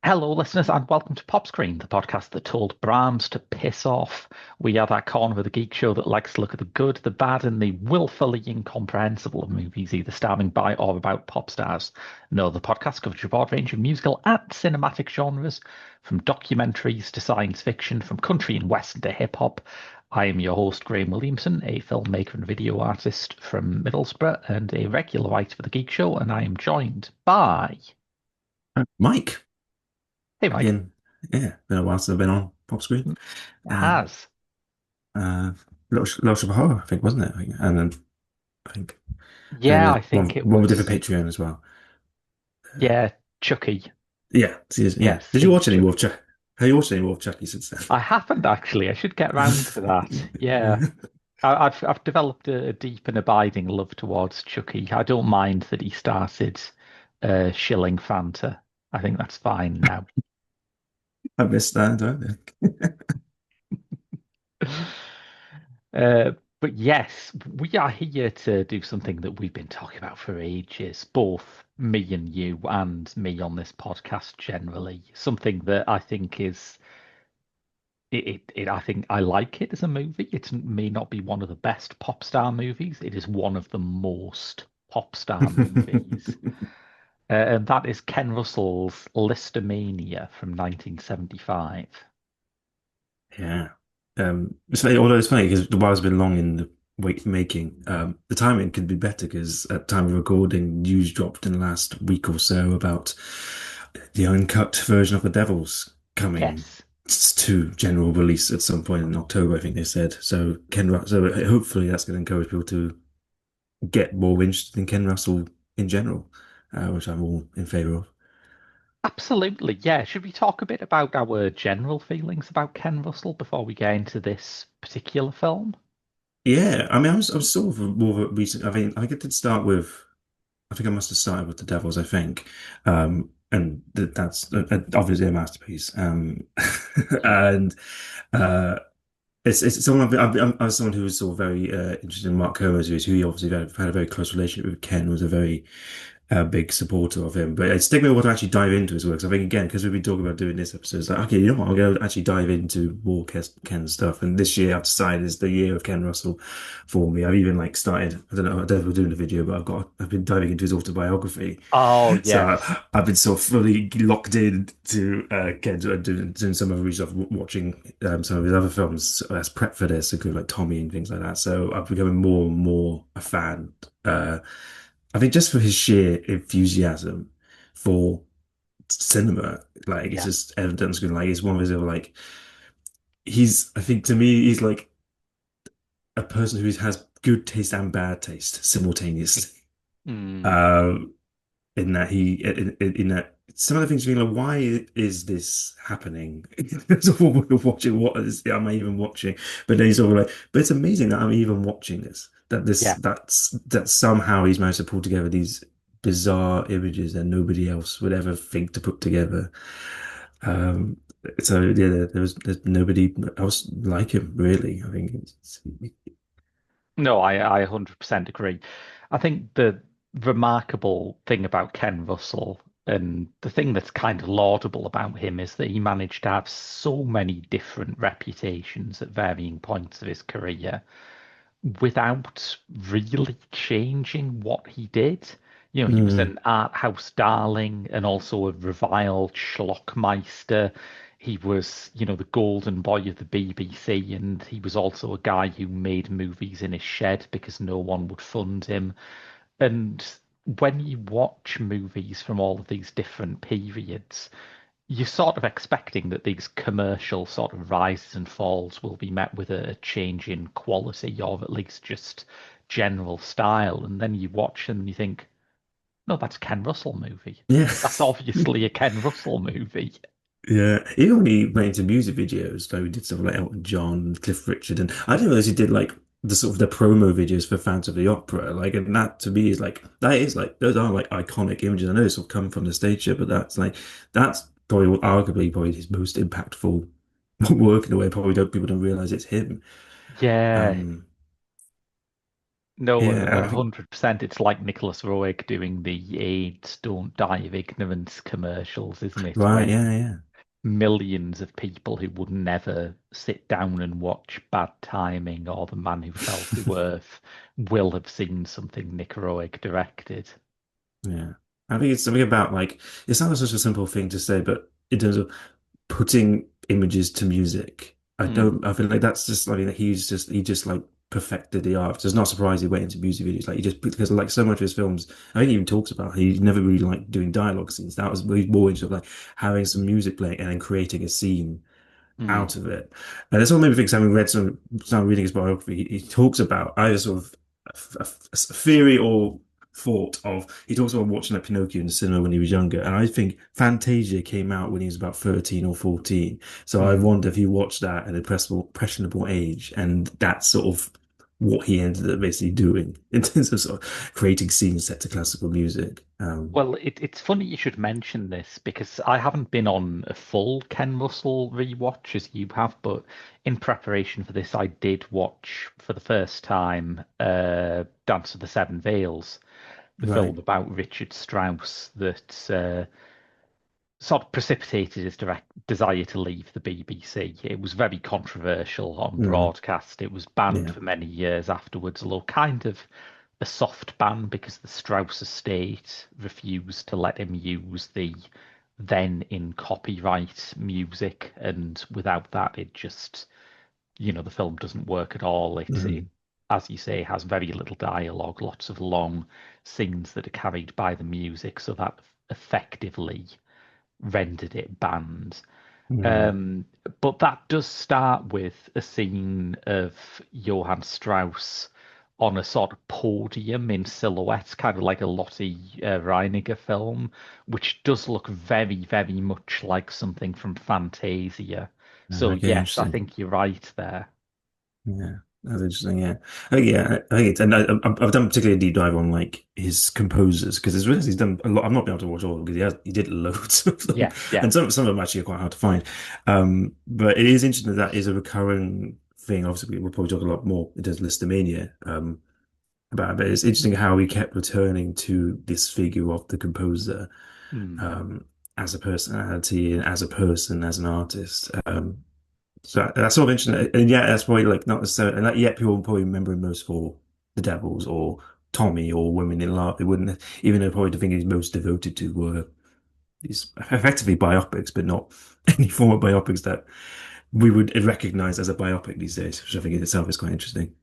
Hello, listeners, and welcome to Pop Screen, the podcast that told Brahms to piss off. We are that corner of the geek show that likes to look at the good, the bad, and the willfully incomprehensible of movies, either starring by or about pop stars. No, the podcast covers a broad range of musical and cinematic genres, from documentaries to science fiction, from country and western to hip-hop. I am your host, Graham Williamson, a filmmaker and video artist from Middlesbrough and a regular writer for the Geek Show, and I am joined by... Mike. Hey, Mike. Again, yeah, been a while since I've been on Pop Screen. It has. Little Shop of Horror, I think, wasn't it? And then I think Yeah, I think it one was. with different Patreon as well. Yeah, Chucky. Yeah, yeah. Yes, Did you watch any Chucky. Wolf Chuck? Have you watched any Wolf Chucky since then? I haven't actually. I should get round to that. Yeah, I've developed a deep and abiding love towards Chucky. I don't mind that he started shilling Fanta. I think that's fine now. I missed that, don't But yes, we are here to do something that we've been talking about for ages, both me and you and me on this podcast generally. Something that I think is I think I like it as a movie. It may not be one of the best pop star movies. It is one of the most pop star movies. And that is Ken Russell's Lisztomania from 1975. Yeah. Although it's funny because while it's been long in the wait for making, the timing could be better because at time of recording, news dropped in the last week or so about the uncut version of The Devils coming Yes. to general release at some point in October, I think they said. So hopefully that's going to encourage people to get more interested in Ken Russell in general, which I'm all in favor of. Absolutely, yeah. Should we talk a bit about our general feelings about Ken Russell before we get into this particular film? Yeah, I mean, I was sort of more of a recent. I think I did start with. I think I must have started with The Devils, I think. And that's obviously a masterpiece. And uh, it's someone I was someone who was sort of very interested in Mark Comer's views, who he obviously had a very close relationship with. Ken was a very big supporter of him. But it's taken me a while to actually dive into his works. I think again, because we've been talking about doing this episode, it's like, okay, you know what, I'm going to actually dive into more Ken stuff. And this year I've decided is the year of Ken Russell for me. I've even like started, I don't know if we're doing the video, but I've been diving into his autobiography. Oh, So yes. I've been sort of fully locked in to Ken, doing some of his stuff, watching some of his other films as prep for this, including like Tommy and things like that. So I've become more and more a fan. I think just for his sheer enthusiasm for cinema, like it's Yeah. just evident on screen. Like he's one of his like I think to me he's like a person who has good taste and bad taste simultaneously. Mm, Um, in that in that some of the things you're like, why is this happening? So what we're watching, what is am I even watching? But then he's sort of like, but it's amazing that I'm even watching this. yeah. That somehow he's managed to pull together these bizarre images that nobody else would ever think to put together. Um, so yeah, there's nobody else like him really. I think No, I 100% agree. I think the remarkable thing about Ken Russell and the thing that's kind of laudable about him is that he managed to have so many different reputations at varying points of his career without really changing what he did. You know, he was mm, an art house darling and also a reviled schlockmeister. He was, the golden boy of the BBC, and he was also a guy who made movies in his shed because no one would fund him. And when you watch movies from all of these different periods, you're sort of expecting that these commercial sort of rises and falls will be met with a change in quality or at least just general style. And then you watch and you think, no, that's a Ken Russell movie. Yeah. That's obviously a Ken Russell movie. Yeah, even when he went into music videos, like we did stuff like Elton John, Cliff Richard, and I didn't realize he did like the sort of the promo videos for Phantom of the Opera. Like, and that to me is like that is like those are like iconic images. I know it's sort of come from the stage show, but that's probably arguably probably his most impactful work in a way. Probably don't people don't realize it's him. Yeah, Um, no, yeah, I think 100%. It's like Nicholas Roeg doing the AIDS Don't Die of Ignorance commercials, isn't it? right, When yeah, yeah, millions of people who would never sit down and watch Bad Timing or The Man Who Fell to Earth will have seen something Nick Roeg directed. yeah. I think it's something about like it sounds like such a simple thing to say, but in terms of putting images to music. Mm, I feel like that's just, I mean, he just like perfected the art. So it's not surprising he went into music videos. Like he just, because like so much of his films, I think he even talks about, he never really liked doing dialogue scenes. That was really more into like having some music playing and then creating a scene mm, out of it. And that's what made me think, 'cause having read some reading his biography, he talks about either sort of a theory or thought of, he talks about watching like Pinocchio in the cinema when he was younger. And I think Fantasia came out when he was about 13 or 14. So I mm. wonder if he watched that at an impressionable age. And that's sort of what he ended up basically doing in terms of sort of creating scenes set to classical music. Well, it's funny you should mention this because I haven't been on a full Ken Russell rewatch as you have, but in preparation for this, I did watch for the first time Dance of the Seven Veils, the Right. film about Richard Strauss that sort of precipitated his direct desire to leave the BBC. It was very controversial on Mm, broadcast. It was banned yeah. for many years afterwards, although kind of a soft ban because the Strauss estate refused to let him use the then in copyright music, and without that, it just the film doesn't work at all. It Mm, as you say has very little dialogue, lots of long scenes that are carried by the music, so that effectively rendered it banned. mm, Um, but that does start with a scene of Johann Strauss on a sort of podium in silhouette, kind of like a Lotte Reiniger film, which does look very, very much like something from Fantasia. So okay, yes, I interesting. think you're right there. Yeah, that's interesting. Yeah, I think it's, and I've done particularly a deep dive on like his composers because he's done a lot. I've not been able to watch all of them because he did loads of them, Yeah, yeah. and some of them actually are quite hard to find. But it is interesting that that is a recurring thing. Obviously, we'll probably talk a lot more in terms of Listomania about it. But it's interesting how he kept returning to this figure of the composer Hmm. um, as a personality and as a person, as an artist. So that's sort of interesting, and yeah, that's probably like not necessarily, and like, yet people will probably remember him most for The Devils or Tommy or Women in Love. They wouldn't, even though probably the thing he's most devoted to were these effectively biopics, but not any form of biopics that we would recognize as a biopic these days, which I think in itself is quite interesting.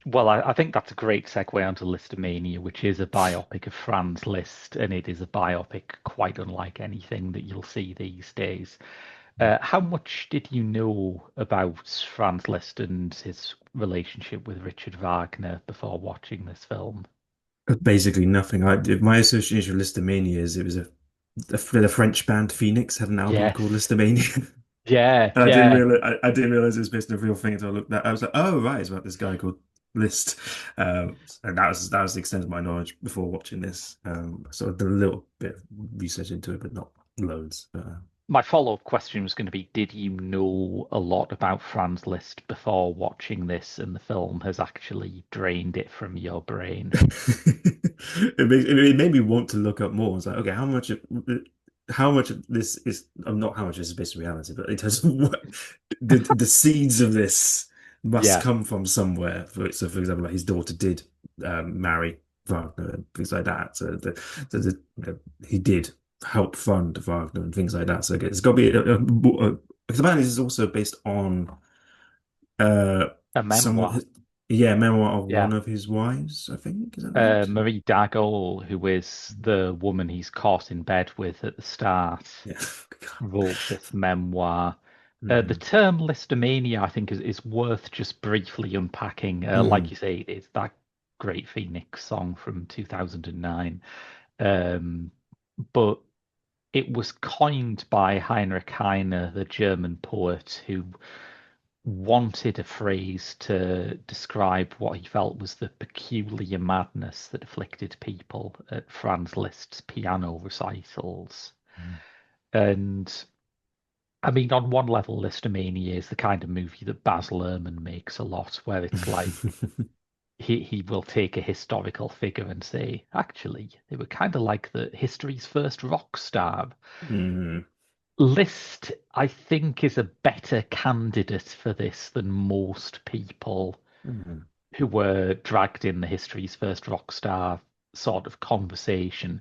Well, I think that's a great segue onto Listomania, which is a biopic of Franz Liszt, and it is a biopic quite unlike anything that you'll see these days. How much did you know about Franz Liszt and his relationship with Richard Wagner before watching this film? Basically nothing. My association with Listomania is it was the French band Phoenix had an album called Yes. Listomania. Yeah, And yeah. I didn't realize it was based on a real thing until I looked at. I was like, oh right, it's about this guy called Liszt, and that was the extent of my knowledge before watching this. So I did a little bit of research into it, but not loads. My follow-up question was going to be, did you know a lot about Franz Liszt before watching this, and the film has actually drained it from your brain? It made me want to look up more. It's like, okay, how much of this is, not how much this is based on reality, but in terms of what the seeds of this must Yeah. come from somewhere. So, for example, like his daughter did marry Wagner and things like that. He did help fund Wagner and things like that. So it's got to be because apparently this is also based on uh A someone memoir. Yeah, memoir of Yeah. one of his wives, I think. Is that right? Marie Dagol, who is the woman he's caught in bed with at the start, Yeah. wrote this memoir. The Mm-hmm. term Listomania, I think, is worth just briefly unpacking. Like Mm-hmm. you say, it's that great Phoenix song from 2009. Um, but it was coined by Heinrich Heine, the German poet, who wanted a phrase to describe what he felt was the peculiar madness that afflicted people at Franz Liszt's piano recitals. And I mean, on one level, Listomania is the kind of movie that Baz Luhrmann makes a lot, where it's like he will take a historical figure and say, actually, they were kind of like the history's first rock star. Mm-hmm. Liszt, I think, is a better candidate for this than most people Mm-hmm. who were dragged in the history's first rock star sort of conversation,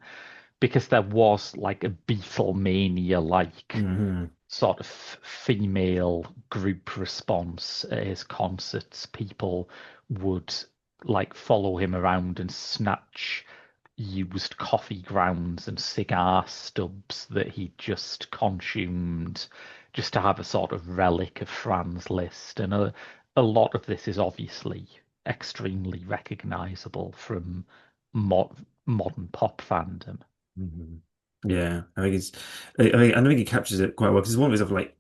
because there was like a Beatlemania like Mm-hmm. sort of female group response at his concerts. People would like follow him around and snatch used coffee grounds and cigar stubs that he just consumed just to have a sort of relic of Franz Liszt. And a lot of this is obviously extremely recognizable from modern pop fandom. Mhm. Yeah, I think I don't think it captures it quite well because it's one of those of like,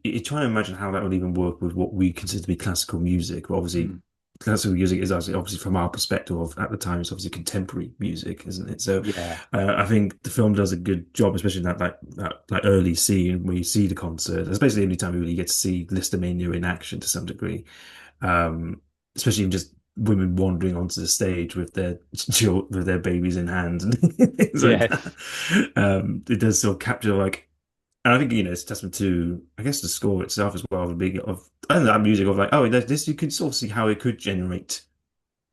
you're trying to imagine how that would even work with what we consider to be classical music. But obviously, Mm, classical music is obviously from our perspective of at the time, it's obviously contemporary music, isn't it? So, yeah, I think the film does a good job, especially in that early scene where you see the concert. That's basically the only time we really get to see Listomania in action to some degree, um, especially in just women wandering onto the stage with their with their babies in hand and things like that. yes, It does sort of capture like, and I think it's a testament to, I guess, the score itself as well, of being of and that music of like, oh, this you can sort of see how it could generate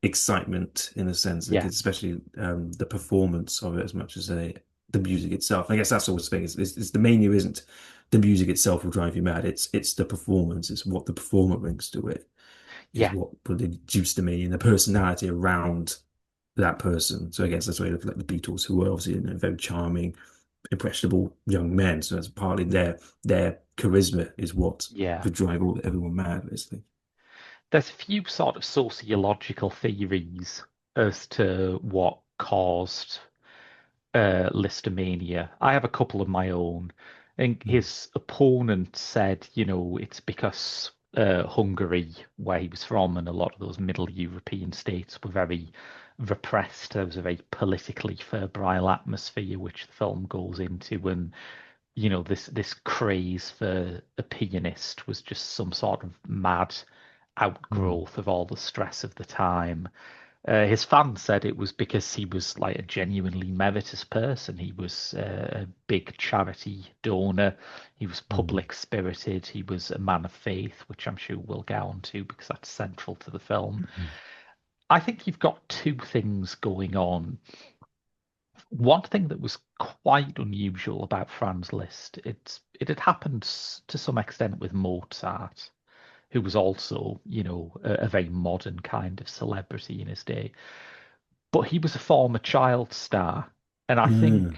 excitement in a sense, like yeah, especially the performance of it as much as the music itself. I guess that's always the thing. Is the mania isn't the music itself will drive you mad. It's the performance. It's what the performer brings to it is yeah. what will induce the mania and the personality around that person. So I guess that's why you look at like the Beatles, who were obviously very charming, impressionable young men. So that's partly their charisma is what Yeah. could drive everyone mad, basically. There's a few sort of sociological theories as to what caused Listomania. I have a couple of my own. I think Mm. his opponent said, it's because Hungary, where he was from, and a lot of those Middle European states were very repressed. There was a very politically febrile atmosphere, which the film goes into, and this craze for a pianist was just some sort of mad Mm. outgrowth of all the stress of the time. His fans said it was because he was like a genuinely meritorious person. He was a big charity donor. He was Mm. public spirited. He was a man of faith, which I'm sure we'll get on to because that's central to the film. Mm. I think you've got two things going on. One thing that was quite unusual about Franz Liszt, it had happened to some extent with Mozart, who was also, a very modern kind of celebrity in his day. But he was a former child star. And I think,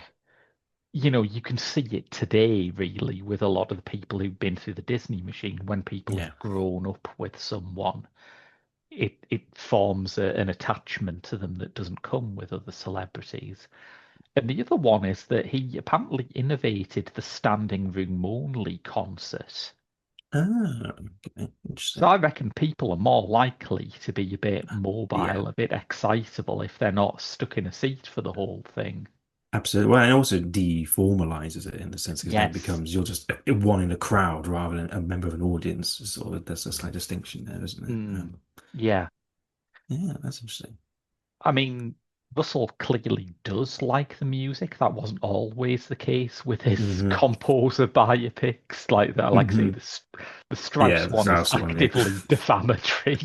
Mm. you can see it today, really, with a lot of the people who've been through the Disney machine. When people Yeah. have grown up with someone, it forms an attachment to them that doesn't come with other celebrities. And the other one is that he apparently innovated the standing room only concert. Ah, okay. So Interesting. I reckon people are more likely to be a bit Yeah, mobile, a bit excitable if they're not stuck in a seat for the whole thing. absolutely. Well, and also deformalizes it in the sense because then it Yes. becomes you're just one in a crowd rather than a member of an audience. Sort of, there's a slight distinction there, isn't it? Mm, yeah. Yeah, that's interesting. I mean, Russell clearly does like the music. That wasn't always the case with his Hmm. composer biopics. Like that, like I say, Hmm. the Yeah, Strauss the one is Strauss one. Yeah, actively defamatory.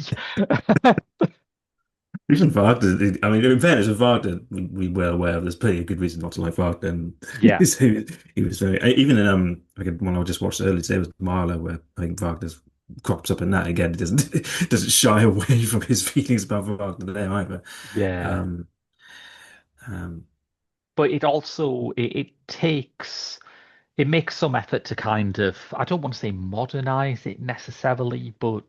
even Wagner. I mean, in fairness, with Wagner, we were aware of. There's plenty of good reason not to like Wagner. And Yeah. he was very even in I think one I just watched earlier today was Marlowe, where I think Wagner's crops up in that again. It doesn't it doesn't shy away from his feelings about Wagner there either. Yeah. Um, um, But it also it makes some effort to kind of, I don't want to say modernize it necessarily, but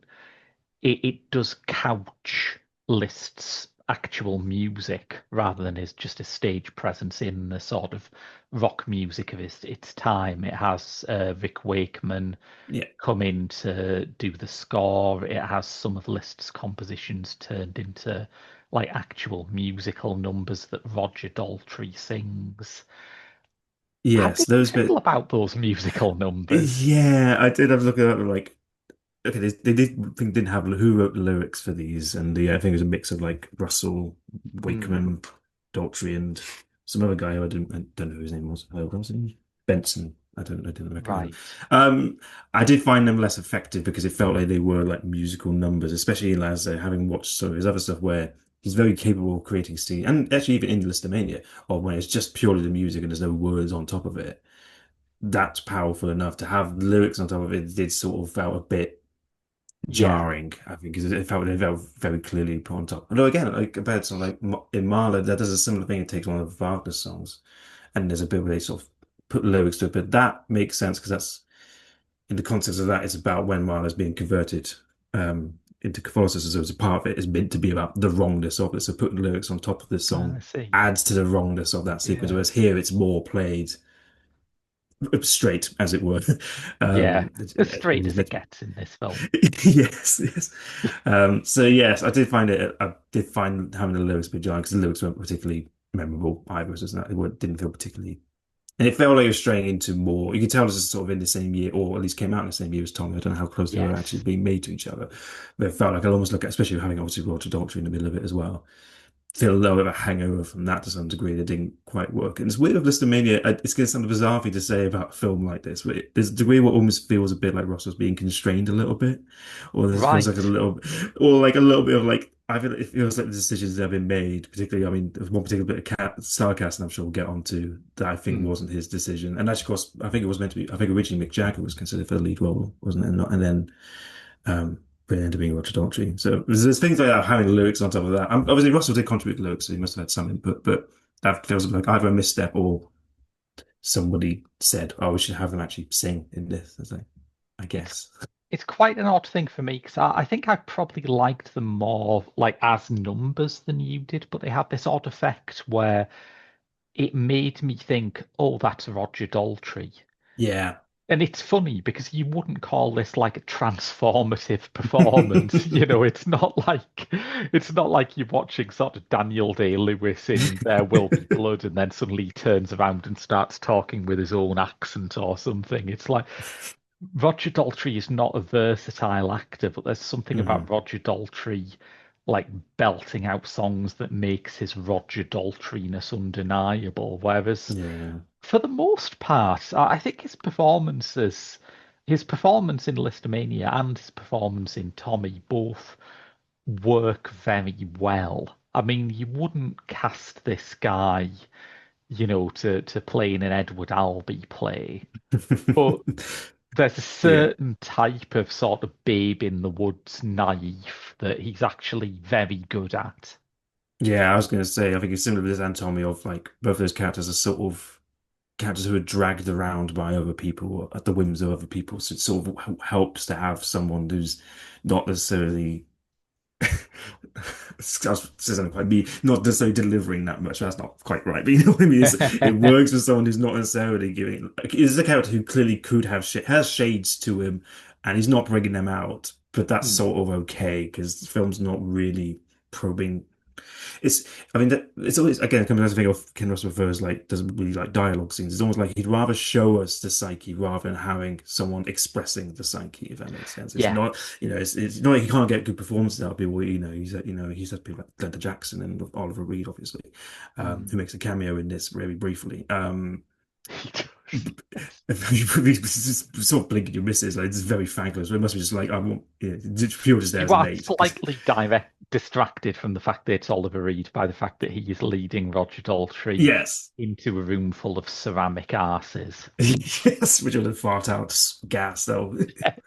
it does couch Liszt's actual music rather than his just a stage presence in the sort of rock music of its time. It has Rick Wakeman yeah. come in to do the score. It has some of Liszt's compositions turned into like actual musical numbers that Roger Daltrey sings. How Yes, did you those feel bit. about those musical numbers? Yeah, I did have a look at that. Like, okay, they didn't have who wrote the lyrics for these, and I think it was a mix of like Russell, Mm, Wakeman, Daltrey, and some other guy who I don't know who his name was. What was his name? Benson. I didn't recognize him. right. Um, I did find them less effective because it felt like they were like musical numbers, especially as having watched some of his other stuff where he's very capable of creating scene, and actually even in Lisztomania, or when it's just purely the music and there's no words on top of it. That's powerful enough to have lyrics on top of it. Did sort of felt a bit Yeah. jarring, I think, because it felt very clearly put on top. Although again, like compared to like in Mahler, that does a similar thing. It takes one of Wagner's songs, and there's a bit where they sort of put lyrics to it. But that makes sense because that's in the context of that. It's about when Mahler's being converted into Catholicism. So it's a part of it is meant to be about the wrongness of it. So putting lyrics on top of this I song see. adds to the wrongness of that sequence. Yeah. Whereas here, it's more played straight, as it were. Yeah. As And straight he's as it meant to gets in this film. yes, yes. So yes, I did find it. I did find having the lyrics a bit jarring because the lyrics weren't particularly memorable either. So it didn't feel particularly, and it felt like it was straying into more. You could tell this is sort of in the same year, or at least came out in the same year as Tommy. I don't know how close they were actually Yes. being made to each other, but it felt like I almost look at, especially having obviously Roger Daltrey in the middle of it as well, feel a little bit of a hangover from that to some degree that didn't quite work. And it's weird with Listomania. It's going to sound bizarre for you to say about a film like this, but there's a degree what almost feels a bit like Russell's being constrained a little bit, or there feels like a Right. little, or like a little bit of like I feel it feels like the decisions that have been made. Particularly, I mean, there's one particular bit of sarcasm I'm sure we'll get onto that I think Mm. wasn't his decision, and actually, of course, I think it was meant to be. I think originally Mick Jagger was considered for the lead role, wasn't it? And then um, but it ended up being Roger Daltrey. So there's things like that, having lyrics on top of that. Obviously, Russell did contribute lyrics, so he must have had some input, but that feels like either a misstep or somebody said, oh, we should have them actually sing in this. I It's guess. it's quite an odd thing for me because I think I probably liked them more like as numbers than you did, but they had this odd effect where it made me think, oh, that's Roger Daltrey. Yeah. And it's funny because you wouldn't call this like a transformative performance. You know, it's not like you're watching sort of Daniel Day-Lewis in There Will Be Blood and then suddenly he turns around and starts talking with his own accent or something. It's like Roger Daltrey is not a versatile actor, but there's something about Mhm. Roger Daltrey like belting out songs that makes his Roger Daltryness undeniable. Whereas Yeah. for the most part, I think his performance in Listomania and his performance in Tommy both work very well. I mean, you wouldn't cast this guy, you know, to play in an Edward Albee play, but there's a Yeah. certain type of sort of babe in the woods naive that he's actually very good at. Yeah, I was going to say, I think it's similar to this anatomy of like both those characters are sort of characters who are dragged around by other people at the whims of other people. So it sort of helps to have someone who's not necessarily something quite me, not necessarily delivering that much. That's not quite right, but you know what I mean. It works for someone who's not necessarily giving. Like, is a character who clearly could have has shades to him, and he's not bringing them out. But that's Hmm. sort of okay because the film's not really probing it's, I mean, it's always again coming as a thing of Ken Russ refers like doesn't really like dialogue scenes. It's almost like he'd rather show us the psyche rather than having someone expressing the psyche, if that makes sense. It's Yeah. not, it's not like he can't get good performances out of people. He's had people like Glenda Jackson and Oliver Reed, obviously, who Hmm. makes a cameo in this very briefly. He does. Yes. Sort of blinking your misses. Like it's very thankless. It must be just like I want, just pure just there You as a are mate. slightly distracted from the fact that it's Oliver Reed by the fact that he is leading Roger Daltrey Yes. into a room full of ceramic arses. Yes, which would have fart out gas though. Yes.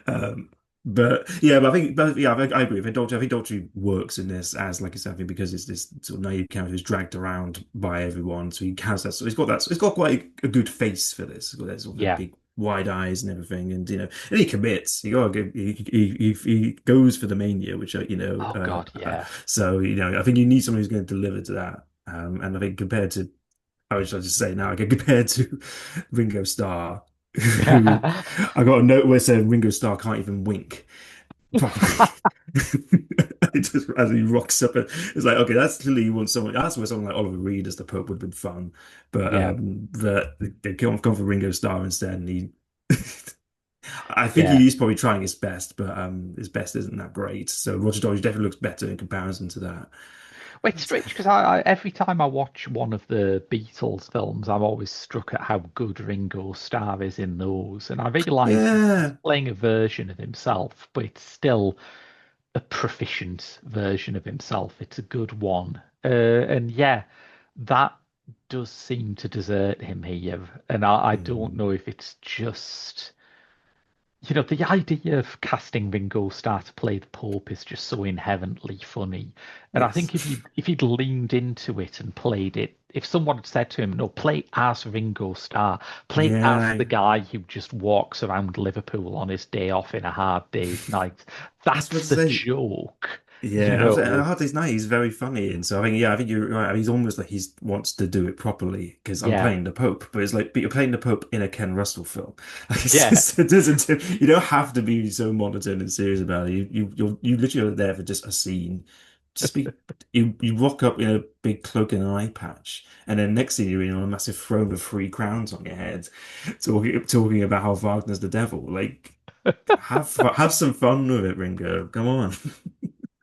Um, I agree. I think Daltrey works in this as like I said, I think because it's this sort of naive character who's dragged around by everyone, so he has that. So he's got that. So he's got quite a good face for this. He's got that sort of Yeah. big wide eyes and everything, and and he commits. He goes for the mania, which Oh God, yeah. so I think you need someone who's going to deliver to that. And I think compared to I was just say now, okay, compared to Ringo Starr, who I got a note where it said Ringo Starr can't even wink properly. It just as he rocks up, it's like okay, that's clearly you want someone. That's where someone like Oliver Reed as the Pope would have been fun, but Yeah. they come for Ringo Starr instead, and he. I think Yeah. he's probably trying his best, but his best isn't that great. So Roger Daltrey definitely looks better in comparison to that. Well, it's strange because every time I watch one of the Beatles films, I'm always struck at how good Ringo Starr is in those. And I realise he's Yeah, playing a version of himself, but it's still a proficient version of himself. It's a good one. And yeah, that does seem to desert him here. And I don't mm, know if it's just. The idea of casting Ringo Starr to play the Pope is just so inherently funny. And I yes, think if he'd leaned into it and played it, if someone had said to him, "No, play as Ringo Starr, play as yeah. the guy who just walks around Liverpool on his day off in a hard day's night," I was about that's to the say. joke, you Yeah, I was know. Hard Day's Night. He's very funny, and so I think you're right. He's almost like he wants to do it properly because I'm Yeah, playing the Pope, but it's like, but you're playing the Pope in a Ken Russell film. Like, it's yeah. just, it doesn't. You don't have to be so monotone and serious about it. You literally are there for just a scene. Just be you rock up in a big cloak and an eye patch, and then next thing you're in on a massive throne with three crowns on your head, talking about how Wagner's the devil. Like, have some fun with it, Ringo. Come on.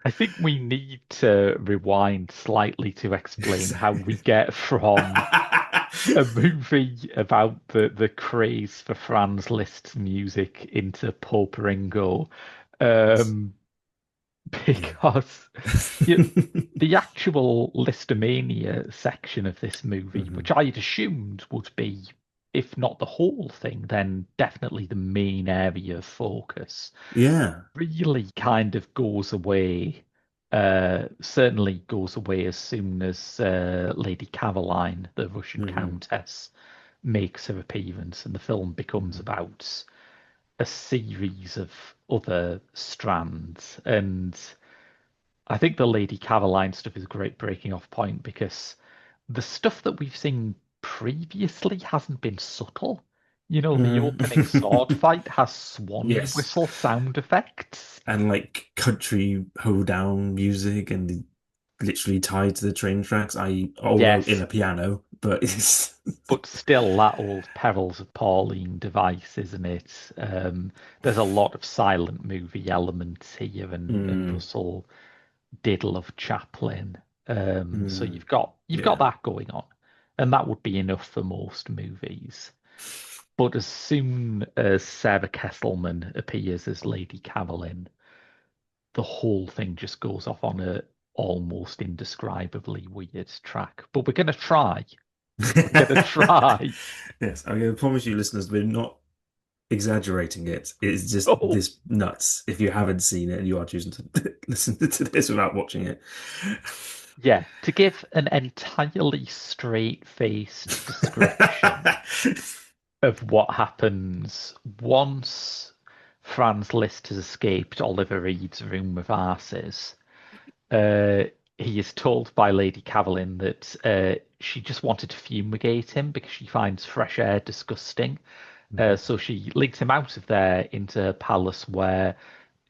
I think we need to rewind slightly to explain how we get from a movie about the craze for Franz Liszt's music into Pope Ringo, um, Yeah. because you, the actual Lisztomania section of this movie, which Mhm. I had assumed would be, if not the whole thing, then definitely the main area of focus, Yeah. really kind of goes away. Certainly goes away as soon as Lady Caroline, the Russian Hmm. countess, makes her appearance, and the film becomes Hmm. about a series of other strands. And I think the Lady Caroline stuff is a great breaking off point because the stuff that we've seen previously hasn't been subtle. The opening sword Mm. fight has swan Yes. whistle sound effects. And like country hoedown music and literally tied to the train tracks, although in Yes, a piano, but it's but still that old Perils of Pauline device, isn't it? There's a lot of silent movie elements here, and mm, Russell did love Chaplin. So mm, you've got yeah. that going on, and that would be enough for most movies. But as soon as Sarah Kesselman appears as Lady Caroline, the whole thing just goes off on a almost indescribably weird track. But we're gonna try. We're gonna try. Yes, I'm going to promise you, listeners, we're not exaggerating it. It's just Oh, this nuts if you haven't seen it and you are choosing to listen to this without watching it. yeah. To give an entirely straight-faced description of what happens once Franz Liszt has escaped Oliver Reed's room of arses. Uh, he is told by Lady Caroline that she just wanted to fumigate him because she finds fresh air disgusting. So she leads him out of there into her palace where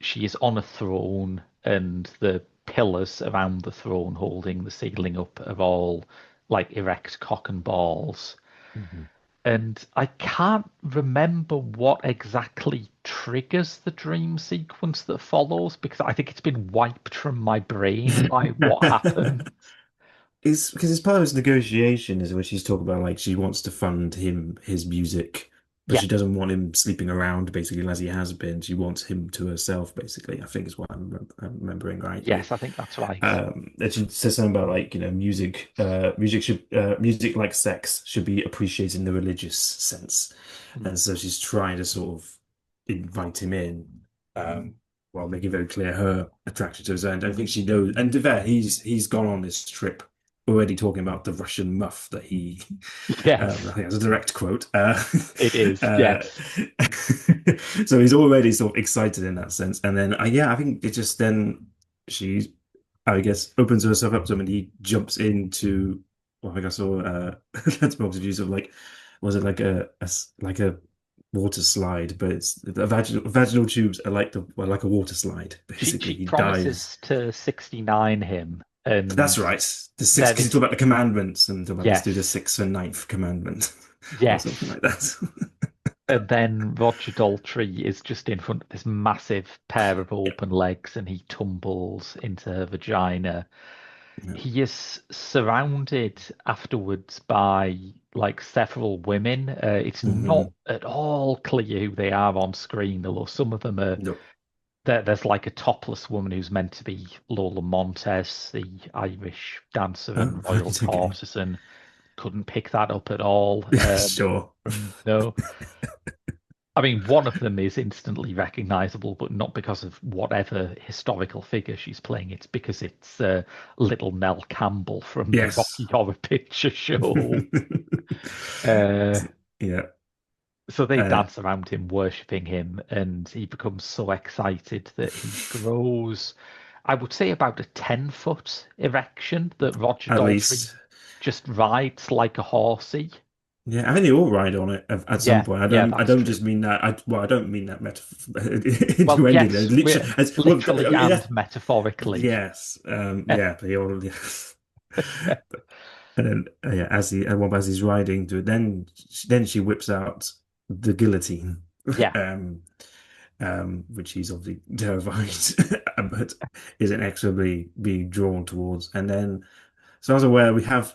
she is on a throne and the pillars around the throne holding the ceiling up are all like erect cock and balls. Mhm. And I can't remember what exactly triggers the dream sequence that follows because I think it's been wiped from my brain by what happened. It's because it's part of his negotiation is where she's talking about like she wants to fund him his music, but Yeah, she doesn't want him sleeping around basically as he has been. She wants him to herself basically. I think is what I'm remembering rightly. yes, I think that's right. And she says something about like music like sex should be appreciated in the religious sense, Mm. and so she's trying to sort of invite him in. well, making very clear her attraction to his own. I don't think she knows. And to be fair, he's gone on this trip already talking about the Russian muff that he. I Yes, think that's a direct quote. it is. Uh, Yes. so he's already sort of excited in that sense. And then, yeah, I think it just then she, I guess, opens herself up to him, and he jumps into. Well, I think I saw Letterboxd reviews of like, was it like like a water slide, but it's the vaginal tubes are like like a water slide. Basically, She he dives. promises to 69 him, That's and right. The six, then because you talk it's about the commandments and talk about let's do the yes, sixth and ninth commandment or something yes. like that. And then Roger Daltrey is just in front of this massive pair of Yeah. open legs and he tumbles into her vagina. Yeah. He is surrounded afterwards by like several women. It's not Hmm. at all clear who they are on screen, although some of them are. No. There's like a topless woman who's meant to be Lola Montez, the Irish dancer Oh, and royal right. Okay. courtesan. Couldn't pick that up at all. Sure. No. I mean, one of them is instantly recognizable, but not because of whatever historical figure she's playing. It's because it's little Nell Campbell from the Yes. Rocky Horror Picture Show. Uh, Yeah. so they Uh, dance around him, worshipping him, and he becomes so excited that he grows, I would say, about a 10-foot erection that Roger at Daltrey least. just rides like a horsey. Yeah, I think they all ride on it at some Yeah, point. yeah, I that's don't true. just mean that. I don't mean that metaphor Well, into anything. yes, Literally, we're well, literally I mean, and metaphorically. yes, yeah, they all, yes. And then, yeah, as he's riding to it, then she whips out the guillotine, Yeah. um, which he's obviously terrified, but is inexorably being drawn towards. And then, so I was aware we have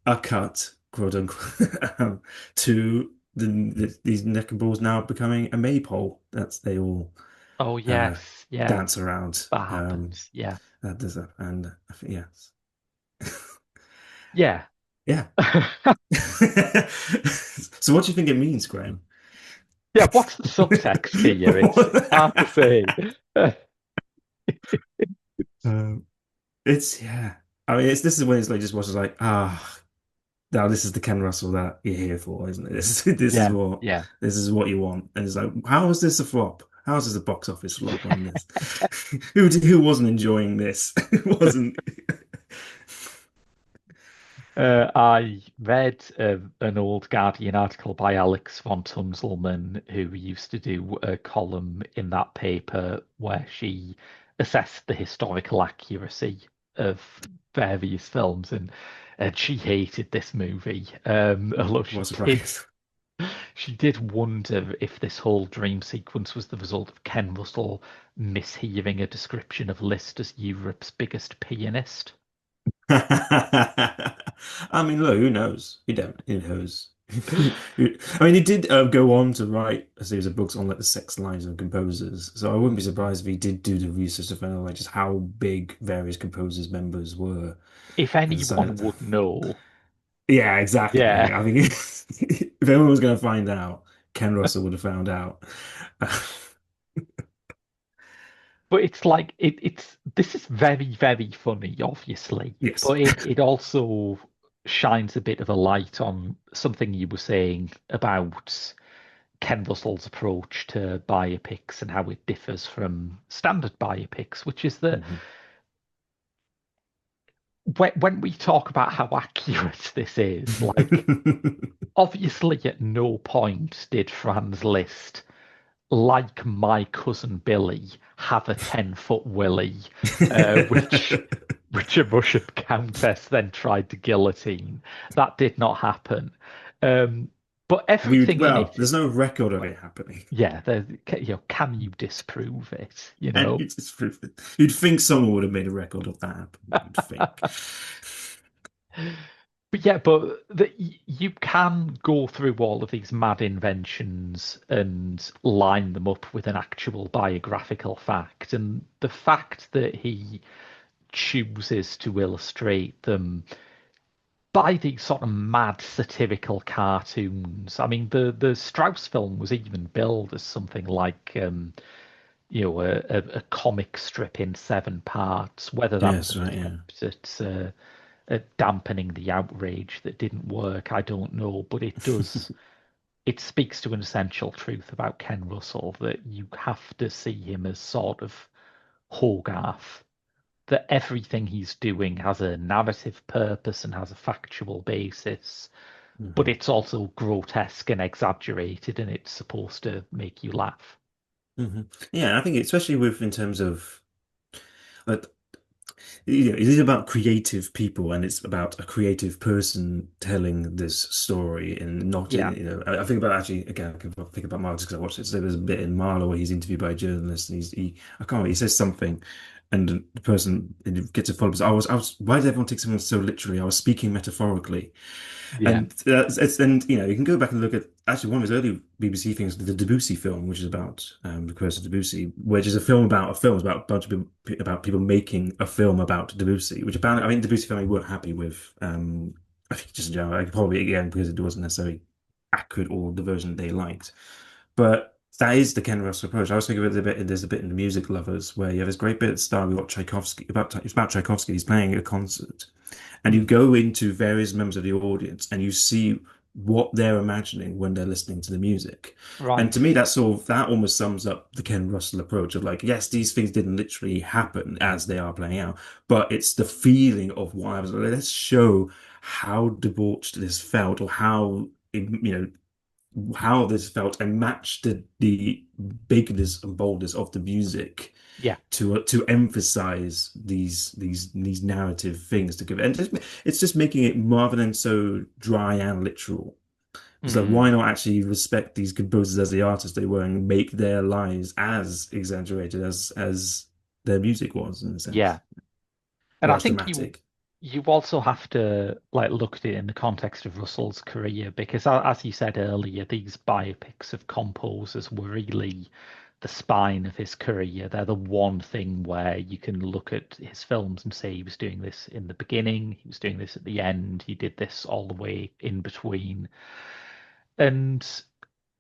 a cut, quote unquote, to these neck and balls now becoming a maypole. That's they all Oh, uh, yes. Yeah, dance around. that happens. Yeah. And I think yes, Yeah. yeah. So what do you think it means, Graham? Yeah, what's the subtext here? It's hard to say. Um, it's yeah. I mean, it's this is when it's like just watches like now this is the Ken Russell that you're here for, isn't it? Yeah, yeah. This is what you want. And it's like, how is this a flop? How is this a box office flop when this? Who wasn't enjoying this? Who wasn't? I read an old Guardian article by Alex von Tunzelman, who used to do a column in that paper where she assessed the historical accuracy of various films, and she hated this movie. Although What a surprise. she did wonder if this whole dream sequence was the result of Ken Russell mishearing a description of Liszt as Europe's biggest pianist. I mean, look, who knows? You don't. Who knows? I mean, he did go on to write a series of books on like the sex lives of composers. So I wouldn't be surprised if he did do the research to find out like just how big various composers' members were, If and anyone decided that. would know, Yeah, exactly. yeah. I think if anyone was going to find out, Ken Russell would have found out. But it's like it's this is very, very funny, obviously, Yes. but it also shines a bit of a light on something you were saying about Ken Russell's approach to biopics and how it differs from standard biopics, which is that Mhm. when we talk about how accurate this is, like obviously at no point did Franz Liszt, like my cousin Billy, have a 10-foot willy, which a Russian countess then tried to guillotine. That did not happen. Um, but everything in Well, it, there's no record of well, it happening. yeah, can you disprove it? You And know. you'd think someone would have made a record of that happen. You'd think. But yeah, but you can go through all of these mad inventions and line them up with an actual biographical fact. And the fact that he chooses to illustrate them by these sort of mad satirical cartoons. I mean, the Strauss film was even billed as something like a comic strip in 7 parts. Whether that was Yes, an right, yeah. attempt at dampening the outrage that didn't work, I don't know. But it does. It speaks to an essential truth about Ken Russell that you have to see him as sort of Hogarth. That everything he's doing has a narrative purpose and has a factual basis, but Hmm. it's also grotesque and exaggerated, and it's supposed to make you laugh. Hmm. Yeah, I think especially with in terms of like it is about creative people and it's about a creative person telling this story and not Yeah, I think about actually again I can think about Marlowe because I watched it. So there was a bit in Marlowe where he's interviewed by a journalist and I can't remember, he says something and the person gets a follow up. I was why did everyone take something so literally? I was speaking metaphorically. yeah, And and you can go back and look at actually one of his early BBC things, the Debussy film, which is about the curse of Debussy, which is a film about a film it's about a bunch of people, about people making a film about Debussy, which apparently I mean Debussy family weren't happy with. I think just in general, like, probably again because it wasn't necessarily accurate or the version they liked. But that is the Ken Russell approach. I was thinking about the bit. There's a bit in the Music Lovers where you have this great bit at the start. We got Tchaikovsky about it's about Tchaikovsky. He's playing a concert, and you mm, go into various members of the audience and you see what they're imagining when they're listening to the music. And to right, me, that almost sums up the Ken Russell approach of like, yes, these things didn't literally happen as they are playing out, but it's the feeling of what I was. Let's show how debauched this felt, or how this felt, and match the bigness and boldness of the music yeah, to emphasize these narrative things to give it. And it's just making it rather than so dry and literal. It's like mm, why not actually respect these composers as the artists they were and make their lives as exaggerated as their music was in a yeah. sense, And or I as think you dramatic. you also have to like look at it in the context of Russell's career because, as you said earlier, these biopics of composers were really the spine of his career. They're the one thing where you can look at his films and say he was doing this in the beginning, he was doing this at the end, he did this all the way in between. And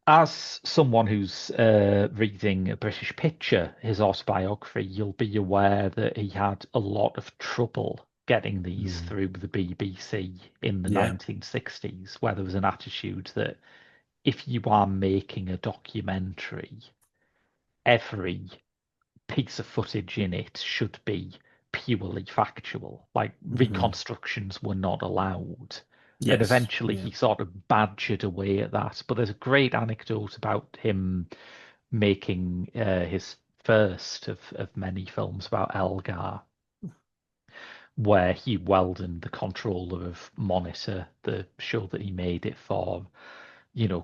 as someone who's reading a British Picture, his autobiography, you'll be aware that he had a lot of trouble getting these Mm. through the BBC in the Yeah. 1960s, where there was an attitude that if you are making a documentary, every piece of footage in it should be purely factual. Like Hmm. reconstructions were not allowed. And Yes. eventually Yeah. he sort of badgered away at that. But there's a great anecdote about him making his first of many films about Elgar, where Hugh Weldon, the controller of Monitor, the show that he made it for,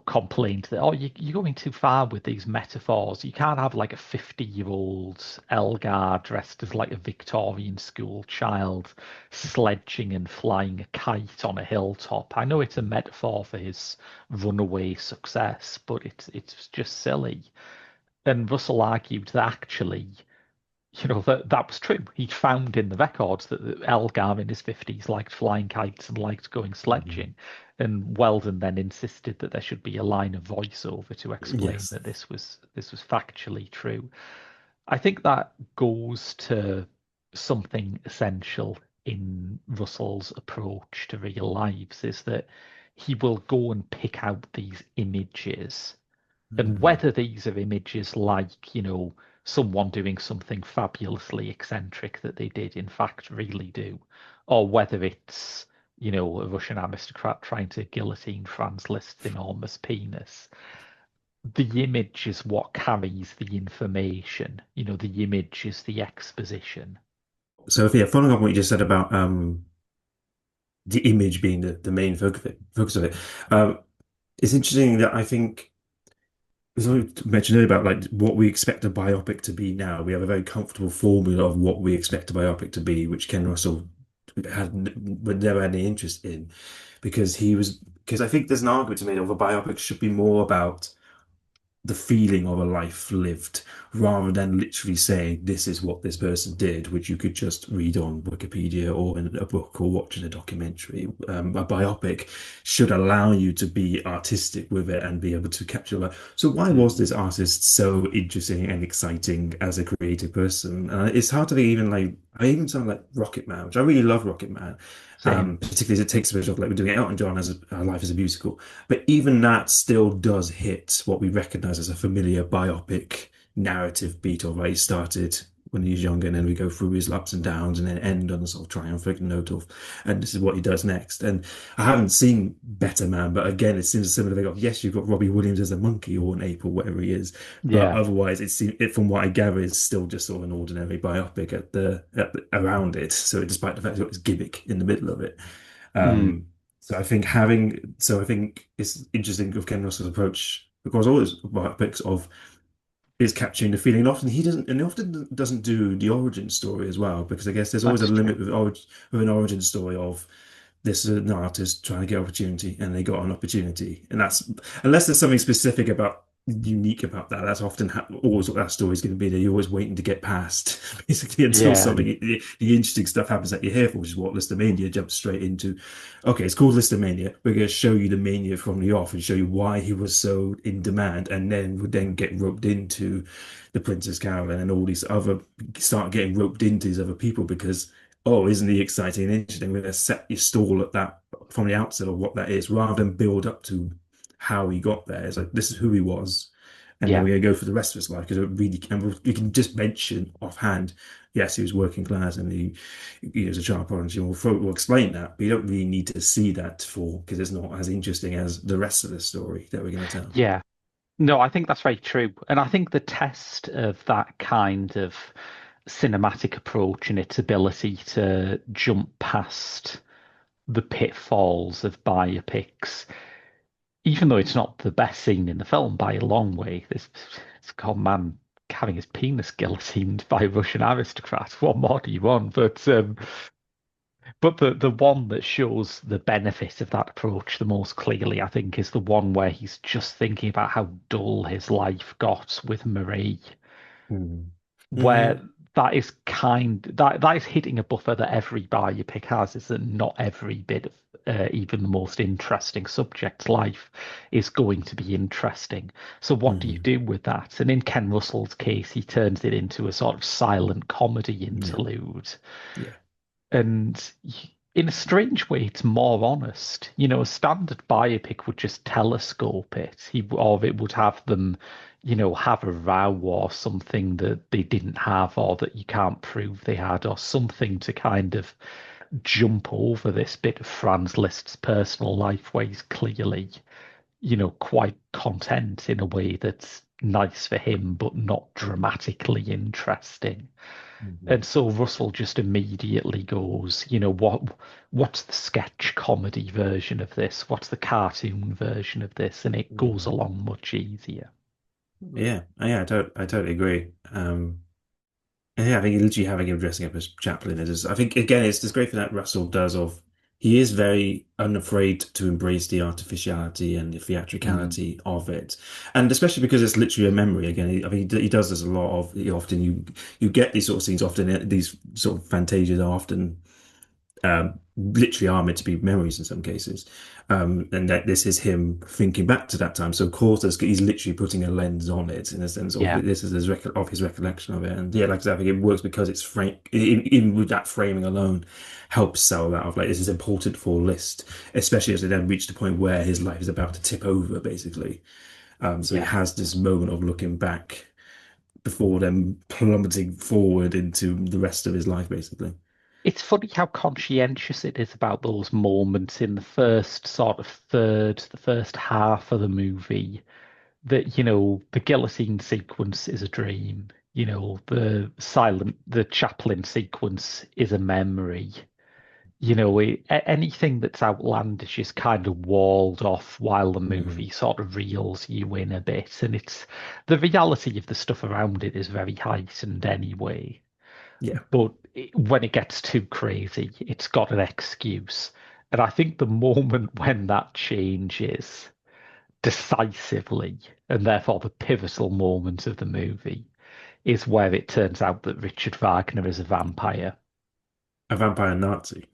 complained that, oh, you're going too far with these metaphors. You can't have like a 50-year-old Elgar dressed as like a Victorian school child sledging and flying a kite on a hilltop. I know it's a metaphor for his runaway success, but it's just silly. And Russell argued that actually, that was true. He'd found in the records that Elgar in his 50s liked flying kites and liked going Hmm. sledging. And Weldon then insisted that there should be a line of voiceover to explain Yes. that this was factually true. I think that goes to something essential in Russell's approach to real lives is that he will go and pick out these images, and Hmm. whether these are images like, someone doing something fabulously eccentric that they did, in fact, really do, or whether it's, a Russian aristocrat trying to guillotine Franz Liszt's enormous penis, the image is what carries the information. The image is the exposition. So yeah, following up what you just said about the image being the main focus of it. It's interesting that I think, as I mentioned earlier about like what we expect a biopic to be now, we have a very comfortable formula of what we expect a biopic to be, which Ken Russell would never had any interest in, because I think there's an argument to be made of a biopic should be more about the feeling of a life lived rather than literally saying this is what this person did, which you could just read on Wikipedia or in a book or watching a documentary. A biopic should allow you to be artistic with it and be able to capture life. So why was this artist so interesting and exciting as a creative person? It's hard to even like I even sound like Rocket Man, which I really love Rocket Man. Same. Particularly as it takes a bit of like we're doing Elton John as a life as a musical. But even that still does hit what we recognize as a familiar biopic narrative beat of where he started when he was younger, and then we go through his ups and downs and then end on a sort of triumphant note of, and this is what he does next. And I haven't seen Better Man, but again, it seems a similar thing of, yes, you've got Robbie Williams as a monkey or an ape or whatever he is, but Yeah. otherwise, from what I gather, is still just sort of an ordinary biopic around it. So despite the fact that it's gimmick in the middle of it. Mm. Um, so I think it's interesting of Ken Russell's approach because all his biopics of is capturing the feeling. And often he often doesn't do the origin story as well, because I guess there's always a That's true. limit with an origin story of this is an artist trying to get opportunity and they got an opportunity. And that's unless there's something specific about unique about that, that's often always what that story's going to be. That you're always waiting to get past basically until Yeah. something the interesting stuff happens that you're here for, which is what Listomania jumps straight into. Okay, it's called Listomania. We're going to show you the mania from the off and show you why he was so in demand, and then would then get roped into the Princess Caroline and all these other start getting roped into these other people because oh, isn't he exciting and interesting? We're going to set your stall at that from the outset of what that is, rather than build up to how he got there. It's like this is who he was, and then Yeah. we're going to go for the rest of his life because it really can. We can just mention offhand, yes, he was working class and he was a child prodigy. We'll explain that, but you don't really need to see that for because it's not as interesting as the rest of the story that we're going to tell. Yeah. No, I think that's very true. And I think the test of that kind of cinematic approach and its ability to jump past the pitfalls of biopics, even though it's not the best scene in the film by a long way, this con man having his penis guillotined by a Russian aristocrat. What more do you want? But the one that shows the benefit of that approach the most clearly, I think, is the one where he's just thinking about how dull his life got with Marie, Mm. where Mm. that is hitting a buffer that every biopic has, is that not every bit of even the most interesting subject's life is going to be interesting. So what do you Mm. do with that? And in Ken Russell's case, he turns it into a sort of silent comedy Yeah. interlude. Yeah. And in a strange way, it's more honest. A standard biopic would just telescope it, or it would have them, have a row or something that they didn't have, or that you can't prove they had, or something to kind of jump over this bit of Franz Liszt's personal life where he's clearly, quite content in a way that's nice for him, but not dramatically interesting. Mhm. And so Russell just immediately goes, what's the sketch comedy version of this? What's the cartoon version of this? And it goes Mm. along much easier. Yeah, I totally agree. Yeah, I think literally having him dressing up as Chaplin is, I think again, it's this great thing that Russell does of he is very unafraid to embrace the artificiality and the Mm, theatricality of it, and especially because it's literally a memory. Again, I mean, he does this a lot of. Often you get these sort of scenes. Often these sort of fantasias are often literally are meant to be memories in some cases. And that this is him thinking back to that time. So of course, he's literally putting a lens on it in a sense of yeah, this is his recollection of it. And yeah, like I said, I think it works because it's frame, even with that framing alone, helps sell that of like this is important for Liszt, especially as they then reach the point where his life is about to tip over, basically. So he yeah. has this moment of looking back before then plummeting forward into the rest of his life, basically. It's funny how conscientious it is about those moments in the first sort of third, the first half of the movie. That, the guillotine sequence is a dream. The Chaplin sequence is a memory. Anything that's outlandish is kind of walled off while the movie Mm, sort of reels you in a bit. And it's the reality of the stuff around it is very heightened anyway. yeah. But when it gets too crazy, it's got an excuse. And I think the moment when that changes, decisively, and therefore the pivotal moment of the movie, is where it turns out that Richard Wagner is a vampire. A vampire Nazi.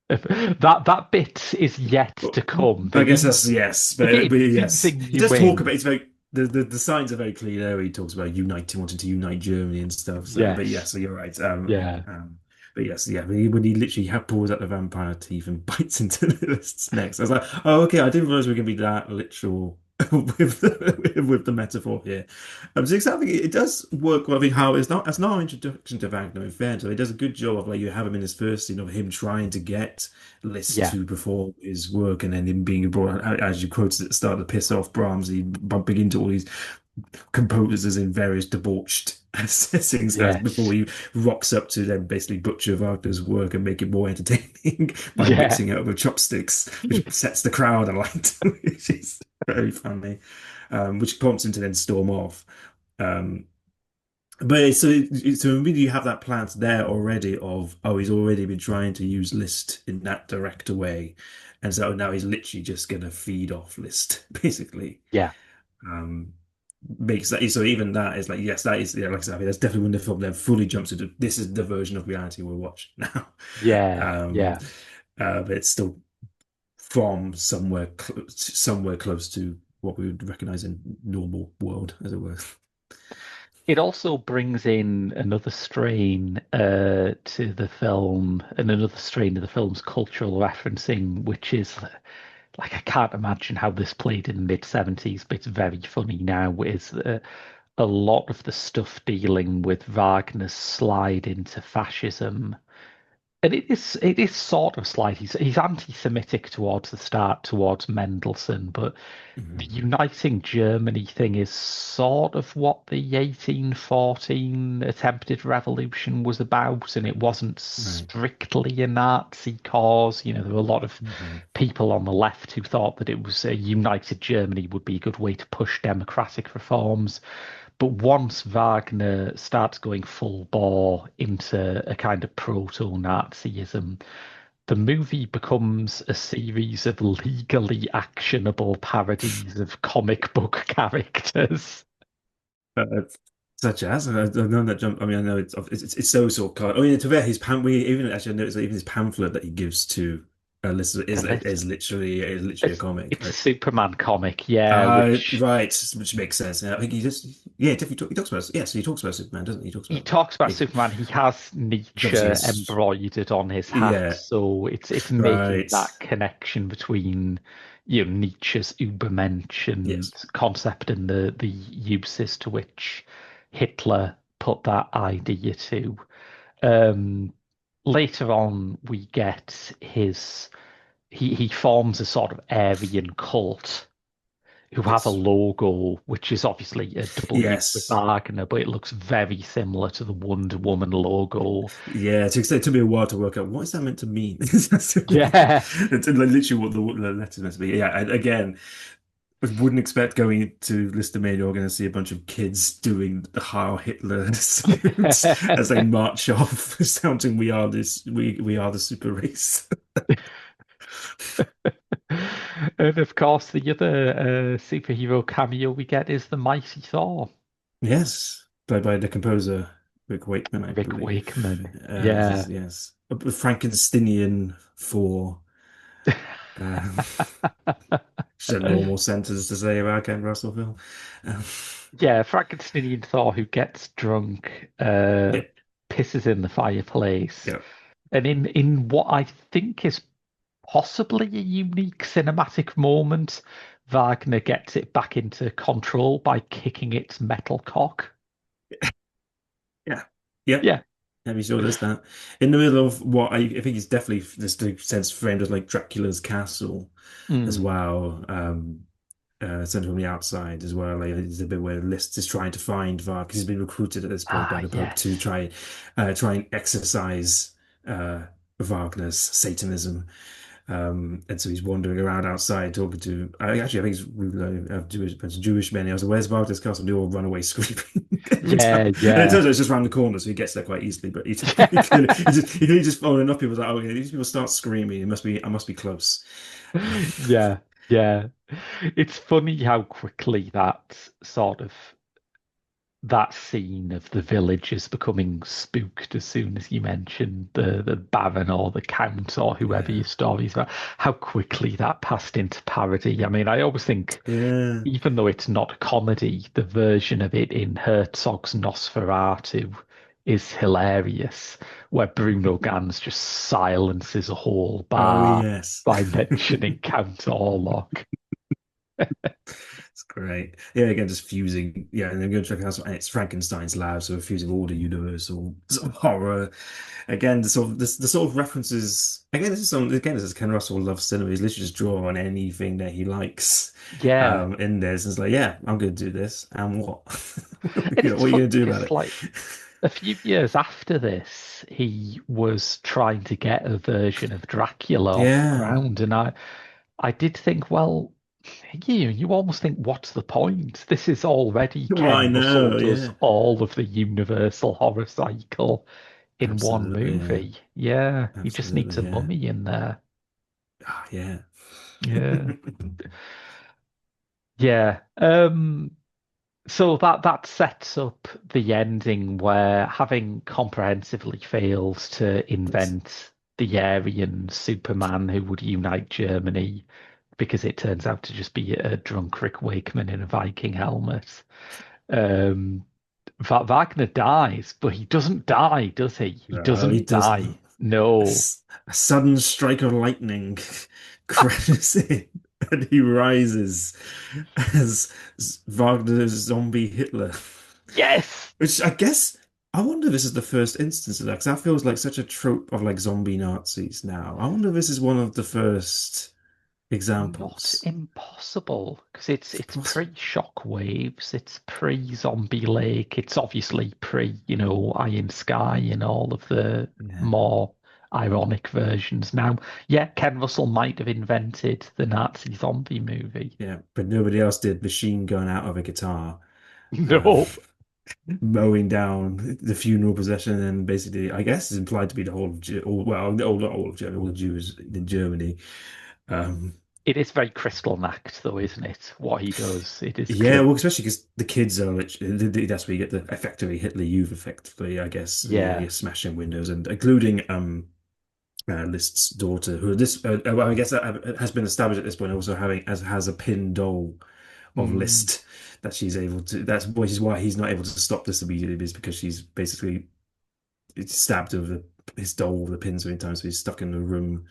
That bit is yet to come. I They guess use that's yes, they but keep yes, using he does you talk in. about it's very the signs are very clear there. He talks about uniting, wanting to unite Germany and stuff. So, but yes, Yes, so you're right. yeah, But yes, yeah, when he literally pulls out the vampire teeth and bites into the list's neck, I was like, oh, okay, I didn't realize we are gonna be that literal with the metaphor here. So exactly, it does work well. I mean, how it's not an introduction to Wagner in fairness. He does a good job of like you have him in his first scene of him trying to get Liszt yeah, to perform his work, and then him being brought, as you quoted at the start, to piss off Brahms. He bumping into all these composers in various debauched settings before yes, he rocks up to them basically butcher Wagner's work and make it more entertaining by yeah. mixing it up with chopsticks, which sets the crowd alight, which is very funny, which prompts him to then storm off. Um, but so really you have that plant there already of, oh, he's already been trying to use Liszt in that direct way. And so now he's literally just going to feed off Liszt, basically. Yeah, Um, Makes that so even that is like, yes, that is, yeah, like I said, I mean, that's definitely when the film then fully jumps into this is the version of reality we're watching now. yeah, Um, yeah. but it's still from somewhere close to what we would recognize in normal world, as it were. It also brings in another strain to the film, and another strain to the film's cultural referencing, which is like I can't imagine how this played in the mid 70s, but it's very funny now. Is a lot of the stuff dealing with Wagner's slide into fascism, and it is sort of slight. He's anti-Semitic towards the start, towards Mendelssohn, but the Mhm. uniting Germany thing is sort of what the 1814 attempted revolution was about, and it wasn't Right. strictly a Nazi cause. There were a lot of Mhm. people on the left who thought that it was a united Germany would be a good way to push democratic reforms. But once Wagner starts going full bore into a kind of proto-Nazism, the movie becomes a series of legally actionable parodies of comic book characters. Uh, Such as I've known that jump. I mean, I know it's so sort of. Oh yeah, to be fair, his we even actually noticed that even his pamphlet that he gives to Liz To is listen. literally a It's comic. it's a Superman comic, yeah, which Right, which makes sense. Yeah, I think he just yeah, definitely he talks about yes, he talks about Superman, doesn't he? He talks he about talks about it. Superman. He has Nietzsche Obviously, his embroidered on his hat, yeah, so it's making right, that connection between Nietzsche's Übermensch and yes, concept and the uses to which Hitler put that idea to. Um, Later on, we get he forms a sort of Aryan cult who have a yes, logo which is obviously a W for yes. Wagner, but it looks very similar to the Wonder Woman logo. Yeah, it took me a while to work out what is that meant to mean. It's Yeah. like literally what the letters meant to be. Yeah, and again, I wouldn't expect going to Lisztomania, you're going to see a bunch of kids doing the Heil Hitler salutes as they march off, shouting, "We are this, we are the super race." And of course, the other superhero cameo we get is the mighty Thor, Yes, played by the composer Rick Wakeman, I Rick believe. Wakeman. Yeah. Yes, a Frankensteinian for just a normal sentence to say about Ken Russell film. Um, Yeah, Frankensteinian Thor who gets drunk, yeah, pisses in the fireplace. yeah. And in what I think is possibly a unique cinematic moment, Wagner gets it back into control by kicking its metal cock. Yeah. Yep. Yeah. Yeah, he sure does that. In the middle of what I think is definitely this the sense framed as like Dracula's castle as Mm. well. Sent from the outside as well. Like there's a bit where Liszt is trying to find Var because he's been recruited at this point by Ah, the Pope to yes. try and exorcise Wagner's Satanism. And so he's wandering around outside talking to. I think it's Jewish, bunch of Jewish men. I was like, "Where's Wagner's castle?" And they all run away screaming. And Yeah, it yeah. turns out it's just around the corner, so he gets there quite easily. But he clearly just following enough people. Was like, "Oh, okay, these people start screaming. I must be close." Yeah. Yeah. It's funny how quickly sort of that scene of the villagers becoming spooked as soon as you mention the Baron or the Count or whoever Yeah. your story's about, how quickly that passed into parody. I mean, I always think, Yeah. even though it's not a comedy, the version of it in Herzog's Nosferatu is hilarious, where Bruno Ganz just silences a whole Oh bar yes. by mentioning Count Orlok. It's great. Yeah, again, just fusing. Yeah, and then going to check out and it's Frankenstein's lab, so we're fusing all the universal sort of horror. Again, the sort of references. Again, this is Ken Russell loves cinema. He's literally just draw on anything that he likes. Yeah. In this, it's like, yeah, I'm going to do this, and what? And You know, it's what are you funny going to do about because, it? like, a few years after this, he was trying to get a version of Dracula off the Yeah. ground, and I did think, well, you almost think, what's the point? This is already Well, I Ken Russell know. does Yeah. all of the Universal horror cycle in one Absolutely. Yeah. movie. Yeah, he just needs Absolutely. a Yeah. mummy in there. Ah, yeah. Yeah, yeah. So that sets up the ending where, having comprehensively failed to invent the Aryan Superman who would unite Germany, because it turns out to just be a drunk Rick Wakeman in a Viking helmet. Um, Wagner dies, but he doesn't die, does he? He He doesn't does die. No. a sudden strike of lightning crashes in, and he rises as Wagner's zombie Hitler. Yes. Which I guess I wonder if this is the first instance of that, because that feels like such a trope of like zombie Nazis now. I wonder if this is one of the first Not examples. impossible, because it's Poss- pre-shock waves, it's pre-Zombie Lake, it's obviously Iron Sky and all of the Yeah, more ironic versions. Now, yeah, Ken Russell might have invented the Nazi zombie movie. yeah, but nobody else did Machine Gun out of a guitar. Um, No, mowing down the funeral procession, and basically, I guess, is implied to be the whole of well, not all of Germany, all the Jews in Germany. Um, it is very Crystal Act, though, isn't it? What he does, it is yeah, clear. well, especially because the kids are that's where you get the effectively Hitler Youth, effectively, I guess. Yeah. You're smashing windows, and including Liszt's daughter, who this well, I guess that has been established at this point, also having as has a pin doll of Mm, Liszt that she's able to. That's which is why he's not able to stop this immediately, is because she's basically stabbed with his doll with the pin so many times. So he's stuck in a room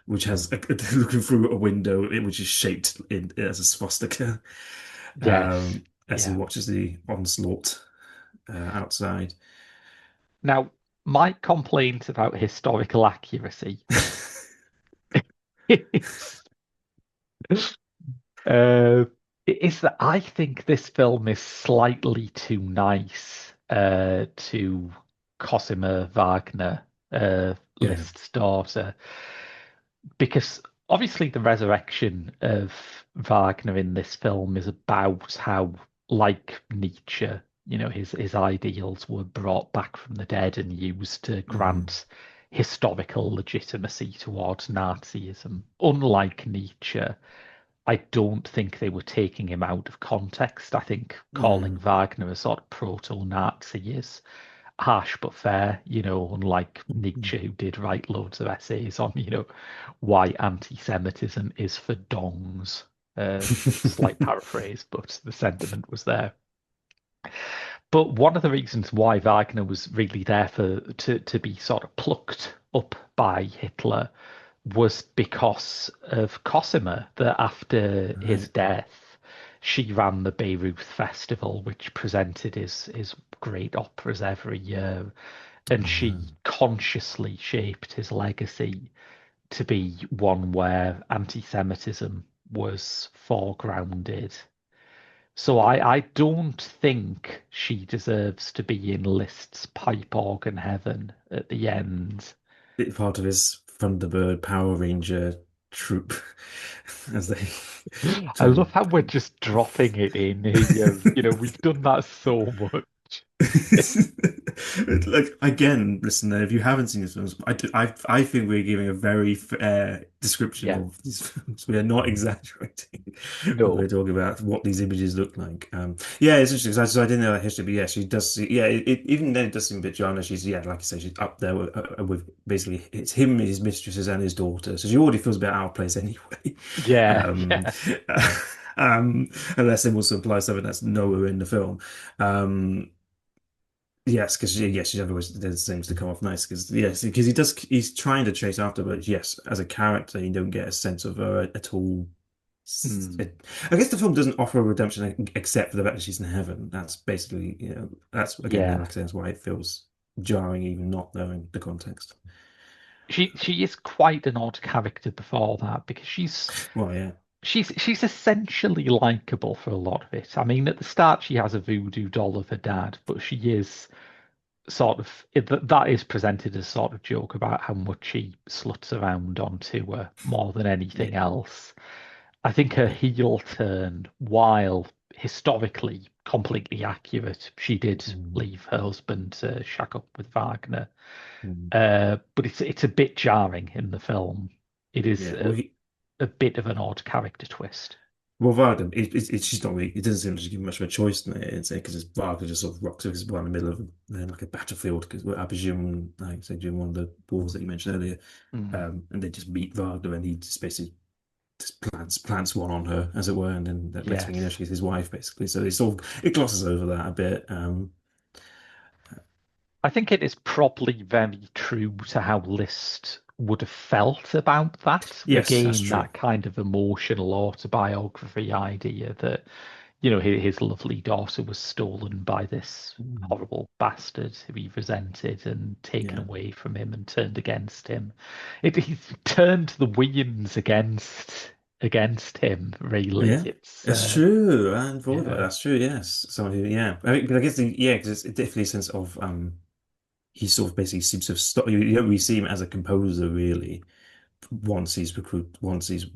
which has looking through a window which is shaped as a swastika, yes. as he Yeah. watches the onslaught outside. Now, my complaint about historical accuracy is Uh, is that I think this film is slightly too nice to Cosima Wagner, Yeah. Liszt's daughter, because obviously the resurrection of Wagner in this film is about how, like Nietzsche, his ideals were brought back from the dead and used to Mhm. grant historical legitimacy towards Nazism. Unlike Nietzsche, I don't think they were taking him out of context. I think calling Mm. Wagner a sort of proto-Nazi is harsh but fair, unlike Nietzsche, who did write loads of essays on, why anti-Semitism is for dongs. Slight paraphrase, but the sentiment was there. But one of the reasons why Wagner was really there to be sort of plucked up by Hitler was because of Cosima, that after his Right. death, she ran the Bayreuth Festival, which presented his great operas every year, and she Um, consciously shaped his legacy to be one where anti-Semitism was foregrounded. So I don't think she deserves to be in Liszt's pipe organ heaven at the end. bit part of his Thunderbird Power Ranger troop, as they I try love and how we're just dropping it in here. We've done that so much. Like again, listener, if you haven't seen these films, I think we're giving a very fair description Yeah, of these films. We are not exaggerating when we're no. talking about what these images look like. Yeah, it's interesting. So I didn't know that history, but yeah, she does. Yeah, even then it does seem a bit jarring. She's like I say, she's up there with basically it's him, his mistresses, and his daughter. So she already feels a bit out of place anyway. Yeah, Um, yeah. unless they want to imply something that's nowhere in the film. Um, Yes, because yes, she never always seems to come off nice. Because yes, because he's trying to chase after, but yes, as a character, you don't get a sense of her at all. Hmm. I guess the film doesn't offer a redemption except for the fact that she's in heaven. That's basically, that's again, Yeah. like I say, that's why it feels jarring, even not knowing the context. She is quite an odd character before that because Well, yeah, she's essentially likable for a lot of it. I mean, at the start she has a voodoo doll of her dad, but she is sort of that is presented as sort of joke about how much she sluts around onto her more than anything yeah, else. I think her heel turn, while historically completely accurate, she did mm, leave her husband to shack up with Wagner. mm, But it's a bit jarring in the film. It is yeah. Well, a bit of an odd character twist. well, Wagner, it's just not really. It doesn't seem to give much of a choice in it, because it's Wagner just sort of rocks because we're in the middle of like a battlefield. Because I presume, like I said, during one of the wars that you mentioned earlier, Mm. and they just meet Wagner, and he just basically just plants one on her, as it were, and then that next thing you know, Yes. she's his wife, basically. So it glosses over that a bit. I think it is probably very true to how Liszt would have felt about that. Yes, that's Again, true. that kind of emotional autobiography idea that, his lovely daughter was stolen by this Mm, horrible bastard who he resented and taken yeah, away from him and turned against him. He turned the Williams against him, really. yeah. It's That's true. I hadn't thought about that. yeah. That's true. Yes, someone who, yeah. I mean, but I guess yeah, because it's definitely a sense of he sort of basically seems to have stopped. You don't really see him as a composer, really. Once he's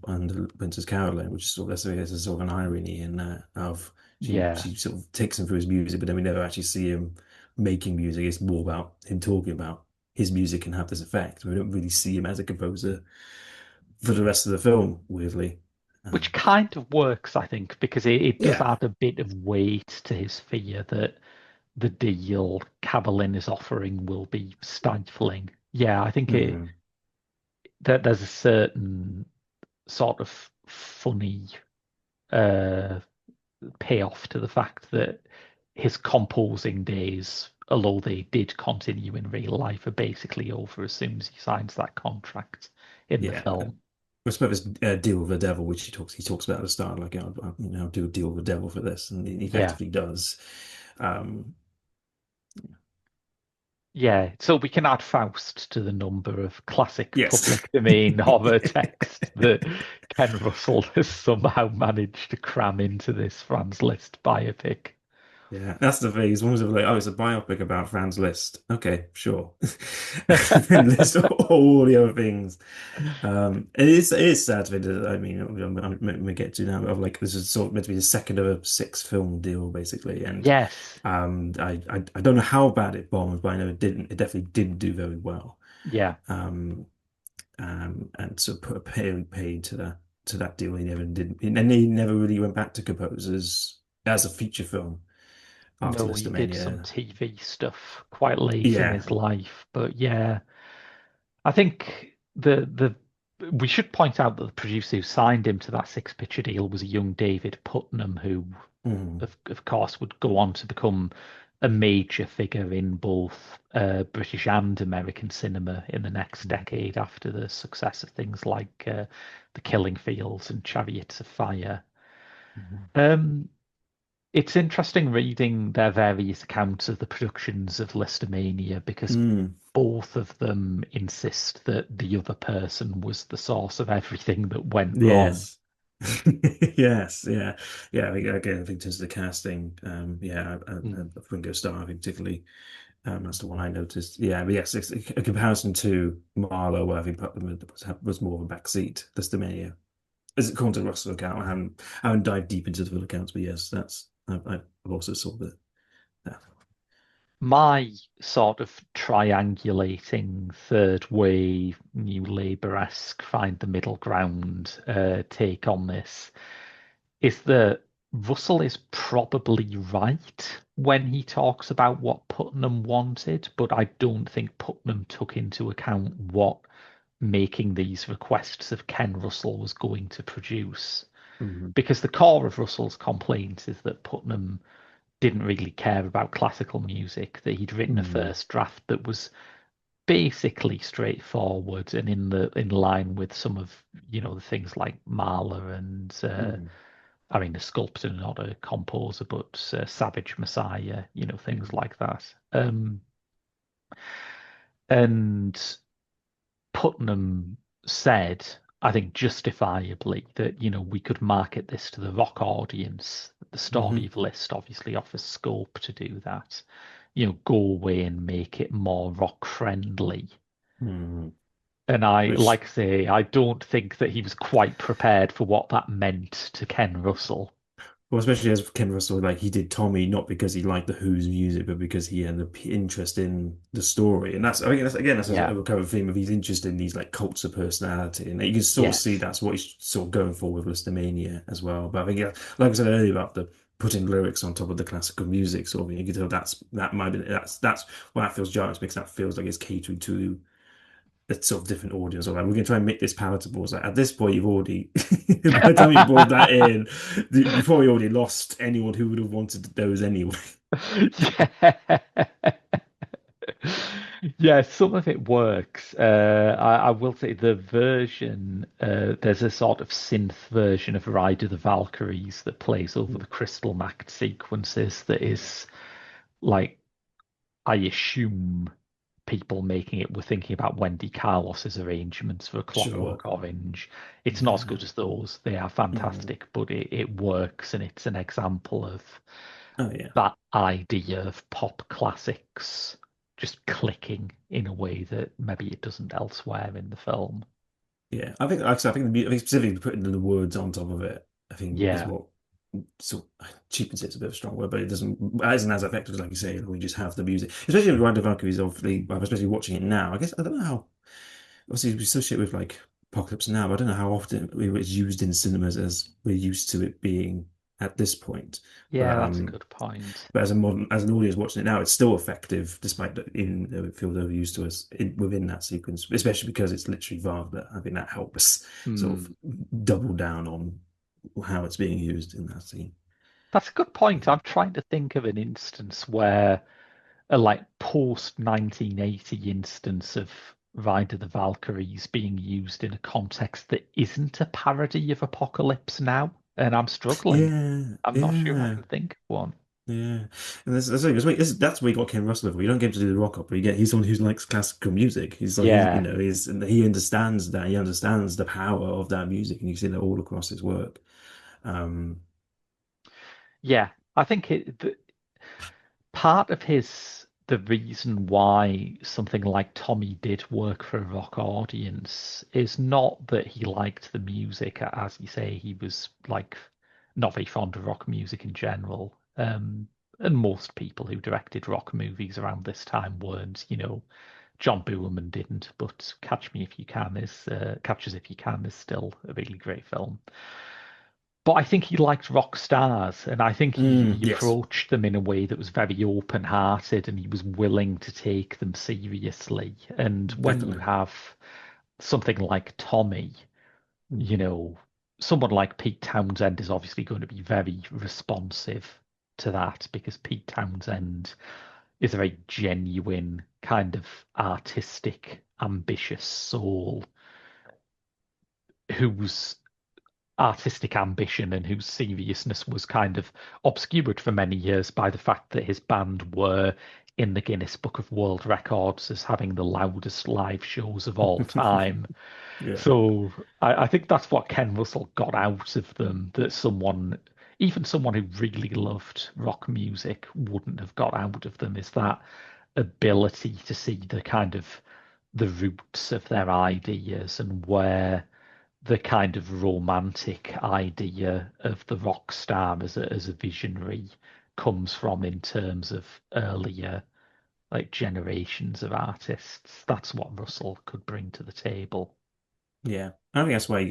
under Winter's Caroline, which is sort of there's a sort of an irony in that of Yeah. she sort of takes him through his music, but then we never actually see him making music. It's more about him talking about his music can have this effect. We don't really see him as a composer for the rest of the film, weirdly. Which Um, kind of works, I think, because it does yeah. add a bit of weight to his fear that the deal Caroline is offering will be stifling. Yeah, I think Mm. that there's a certain sort of funny uh, payoff to the fact that his composing days, although they did continue in real life, are basically over as soon as he signs that contract in the Yeah. film. I suppose deal with the devil, which he talks about at the start, like I'll do a deal with the devil for this, and he Yeah. effectively does. Um, Yeah, so we can add Faust to the number of classic yes, public domain horror text that Ken Russell has somehow managed to cram into this Franz Liszt biopic. yeah, that's the thing. It's almost like, oh, it's a biopic about Franz Liszt. Okay, sure, and then list all the other things. It is sad to think that I mean, we get to now of like this is sort of meant to be the second of a six-film deal, basically, and Yes, I don't know how bad it bombed, but I know it didn't. It definitely didn't do very well. yeah. Um, and so put a pay to that deal. He never did, and he never really went back to compose as a feature film after No, he did some Lisztomania. TV stuff quite late in Yeah. his life, but yeah, I think the we should point out that the producer who signed him to that six-picture deal was a young David Putnam, who Mm, of course, would go on to become a major figure in both British and American cinema in the next decade after the success of things like The Killing Fields and Chariots of Fire. mm, Um, it's interesting reading their various accounts of the productions of Listomania because mm. both of them insist that the other person was the source of everything that went wrong. Yes. Yes, yeah, yeah. I think again, I think in terms of the casting, yeah, Mm. Ringo Starr, I think particularly, that's the one I noticed. Yeah, but yes, it's a comparison to Marlowe, where I think Putnam was more of a backseat. That's the main, as according to the Russell account. I haven't dived deep into the full accounts, but yes, I've also saw that. My sort of triangulating third wave, new Labour-esque, find the middle ground take on this is that Russell is probably right when he talks about what Putnam wanted, but I don't think Putnam took into account what making these requests of Ken Russell was going to produce. Mhm. Because the core of Russell's complaint is that Putnam didn't really care about classical music, that he'd written a Mhm. first draft that was basically straightforward and in line with some of the things like Mahler and Mhm. I mean a sculptor, not a composer, but Savage Messiah, things Mhm. like that. And Putnam said, I think justifiably, that we could market this to the rock audience. The story Mhm. of Liszt obviously offers scope to do that. Go away and make it more rock friendly. Mhm. And I, Which, like I say, I don't think that he was quite prepared for what that meant to Ken Russell. well, especially as Ken Russell, like he did Tommy not because he liked the Who's music, but because he had an interest in the story. And that's, I think that's again, that's a Yeah. recurrent theme of he's interested in these like cults of personality, and you can sort of see Yes. that's what he's sort of going for with Listomania as well. But I think, yeah, like I said earlier about the putting lyrics on top of the classical music sort of, you can tell that might be that's why that feels jarring because that feels like it's catering to a sort of different audience. Or like, we're going to try and make this palatable. It's like at this point, you've already, by the time you brought that in, you probably already lost anyone who would have wanted those anyway. Yeah. Yeah, some of it works. I will say the version, there's a sort of synth version of Ride of the Valkyries that plays over the crystal macked sequences that is like, I assume people making it were thinking about Wendy Carlos's arrangements for A Sure. Clockwork Orange. It's not as Yeah. good as those. They are Mm. fantastic, but it works and it's an example of Oh yeah. that idea of pop classics just clicking in a way that maybe it doesn't elsewhere in the film. Yeah. I think actually, I think specifically putting the words on top of it, I think is Yeah, what so cheapens it's a bit of a strong word, but it isn't as effective like you say. We just have the music, especially with Ride the Valkyries. Obviously, I'm especially watching it now. I guess I don't know how. Obviously, we associate with like Apocalypse Now, but I don't know how often it's used in cinemas as we're used to it being at this point. But yeah, that's a good point. as as an audience watching it now, it's still effective despite that in it feels overused to us within that sequence, especially because it's literally Wagner. I think that helps sort of Hmm. double down on how it's being used in that scene. That's a good point. I'm trying to think of an instance where a like post 1980 instance of Ride of the Valkyries being used in a context that isn't a parody of Apocalypse Now, and I'm struggling. Yeah, I'm not sure I yeah. can think of one. Yeah, and that's where you got Ken Russell for. You don't get him to do the rock opera. You get he's someone who likes classical music. He's like Yeah, he understands that. He understands the power of that music, and you see that all across his work. Um, yeah. I think part of the reason why something like Tommy did work for a rock audience is not that he liked the music, as you say, he was like not very fond of rock music in general. And most people who directed rock movies around this time weren't, John Boorman didn't, but Catch As If You Can is still a really great film. But I think he liked rock stars, and I think he yes. approached them in a way that was very open-hearted, and he was willing to take them seriously. And when you Definitely. have something like Tommy, you Mhm. know, someone like Pete Townsend is obviously going to be very responsive to that because Pete Townsend is a very genuine kind of artistic, ambitious soul whose artistic ambition and whose seriousness was kind of obscured for many years by the fact that his band were in the Guinness Book of World Records as having the loudest live shows of all time. Yeah. So I think that's what Ken Russell got out of them that even someone who really loved rock music wouldn't have got out of them is that ability to see the kind of the roots of their ideas and where the kind of romantic idea of the rock star as a visionary comes from in terms of earlier. like generations of artists. That's what Russell could bring to the table. Yeah, I think that's why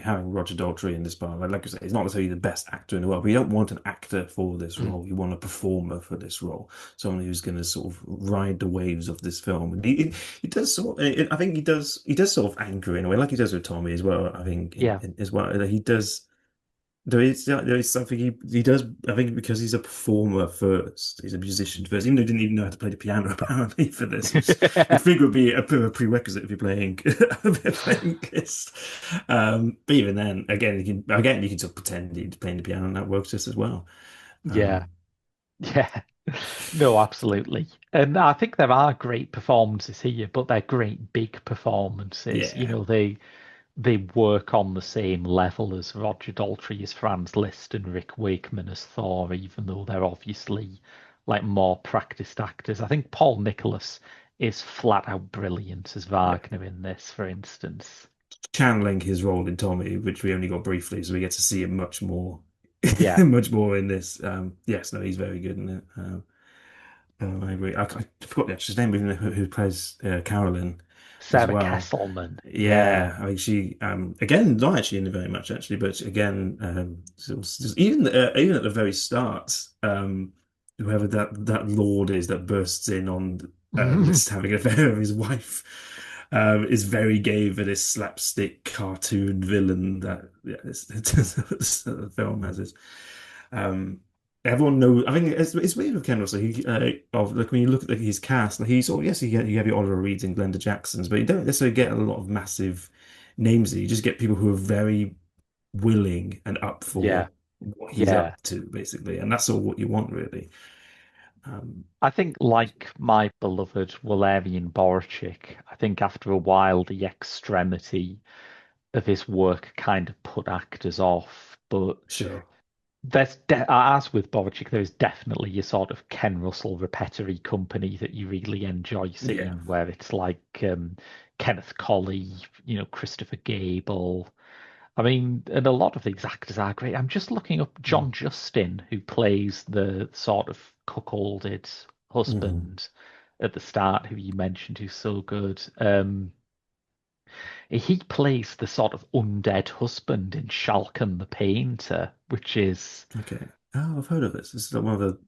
having Roger Daltrey in this part. Like I say, he's not necessarily the best actor in the world, but you don't want an actor for this Mm. role. You want a performer for this role, someone who's going to sort of ride the waves of this film. And he does sort. I think he does sort of anchor in a way, like he does with Tommy as well. I think Yeah. as well. He does. There is something he does. I think because he's a performer first, he's a musician first. Even though he didn't even know how to play the piano apparently for this, which you'd think would be a prerequisite if you're playing this. But even then, again you can sort of pretend he's playing the piano, and that works just as well. Yeah. Um, Yeah. No, absolutely. And I think there are great performances here, but they're great big performances. yeah, They work on the same level as Roger Daltrey as Franz Liszt and Rick Wakeman as Thor, even though they're obviously like more practiced actors. I think Paul Nicholas is flat out brilliant as yeah. Wagner in this, for instance. Channeling his role in Tommy, which we only got briefly, so we get to see him much more, Yeah, much more in this. Yes, no, he's very good in it. I agree. I forgot the actress name, even who plays Carolyn as Sarah well. Kesselman. Yeah. Yeah, I mean she again not actually in it very much actually, but again even at the very start, whoever that lord is that bursts in on Liszt having an affair with his wife, is very gay for this slapstick cartoon villain that the film has this. Um, Everyone knows. I think it's weird with Ken Russell. Like when you look at his cast, like he's yes, you have your Oliver Reeds and Glenda Jacksons, but you don't necessarily get a lot of massive names. You just get people who are very willing and up Yeah. for what he's Yeah. up to, basically, and that's all what you want, really. Um, I think, like my beloved Walerian Borchik, I think after a while the extremity of his work kind of put actors off. But sure. as with Borchik, there's definitely a sort of Ken Russell repertory company that you really enjoy Yeah. seeing, where it's like Kenneth Colley, Christopher Gable. I mean, and a lot of these actors are great. I'm just looking up John Justin, who plays the sort of cuckolded Mm-hmm. husband at the start, who you mentioned, who's so good. He plays the sort of undead husband in Shalkan the Painter, which is Okay. Oh, I've heard of this. This is like one of the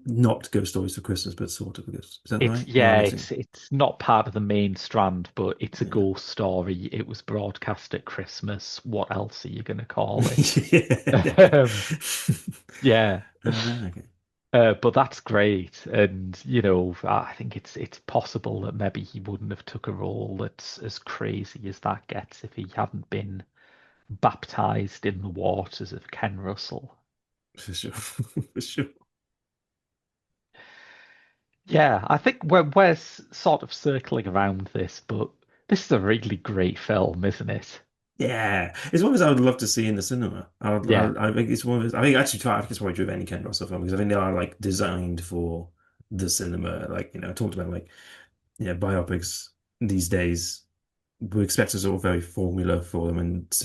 not ghost stories for Christmas, but sort of a ghost. Is that it's right? Am I yeah, mixing? it's not part of the main strand, but it's a Yeah. ghost story. It was broadcast at Christmas. What else are you gonna call it? Yeah. Um, yeah. Okay. But that's great, and I think it's possible that maybe he wouldn't have took a role that's as crazy as that gets if he hadn't been baptized in the waters of Ken Russell. For sure. For sure. Yeah, I think we're sort of circling around this, but this is a really great film, isn't it? Yeah, it's one of those I would love to see in the cinema. Yeah, I think it's one of those. I think actually, I think it's probably true of any Ken Russell film because I think they are like designed for the cinema. Like I talked about like biopics these days. We expect a sort of very formula for them, but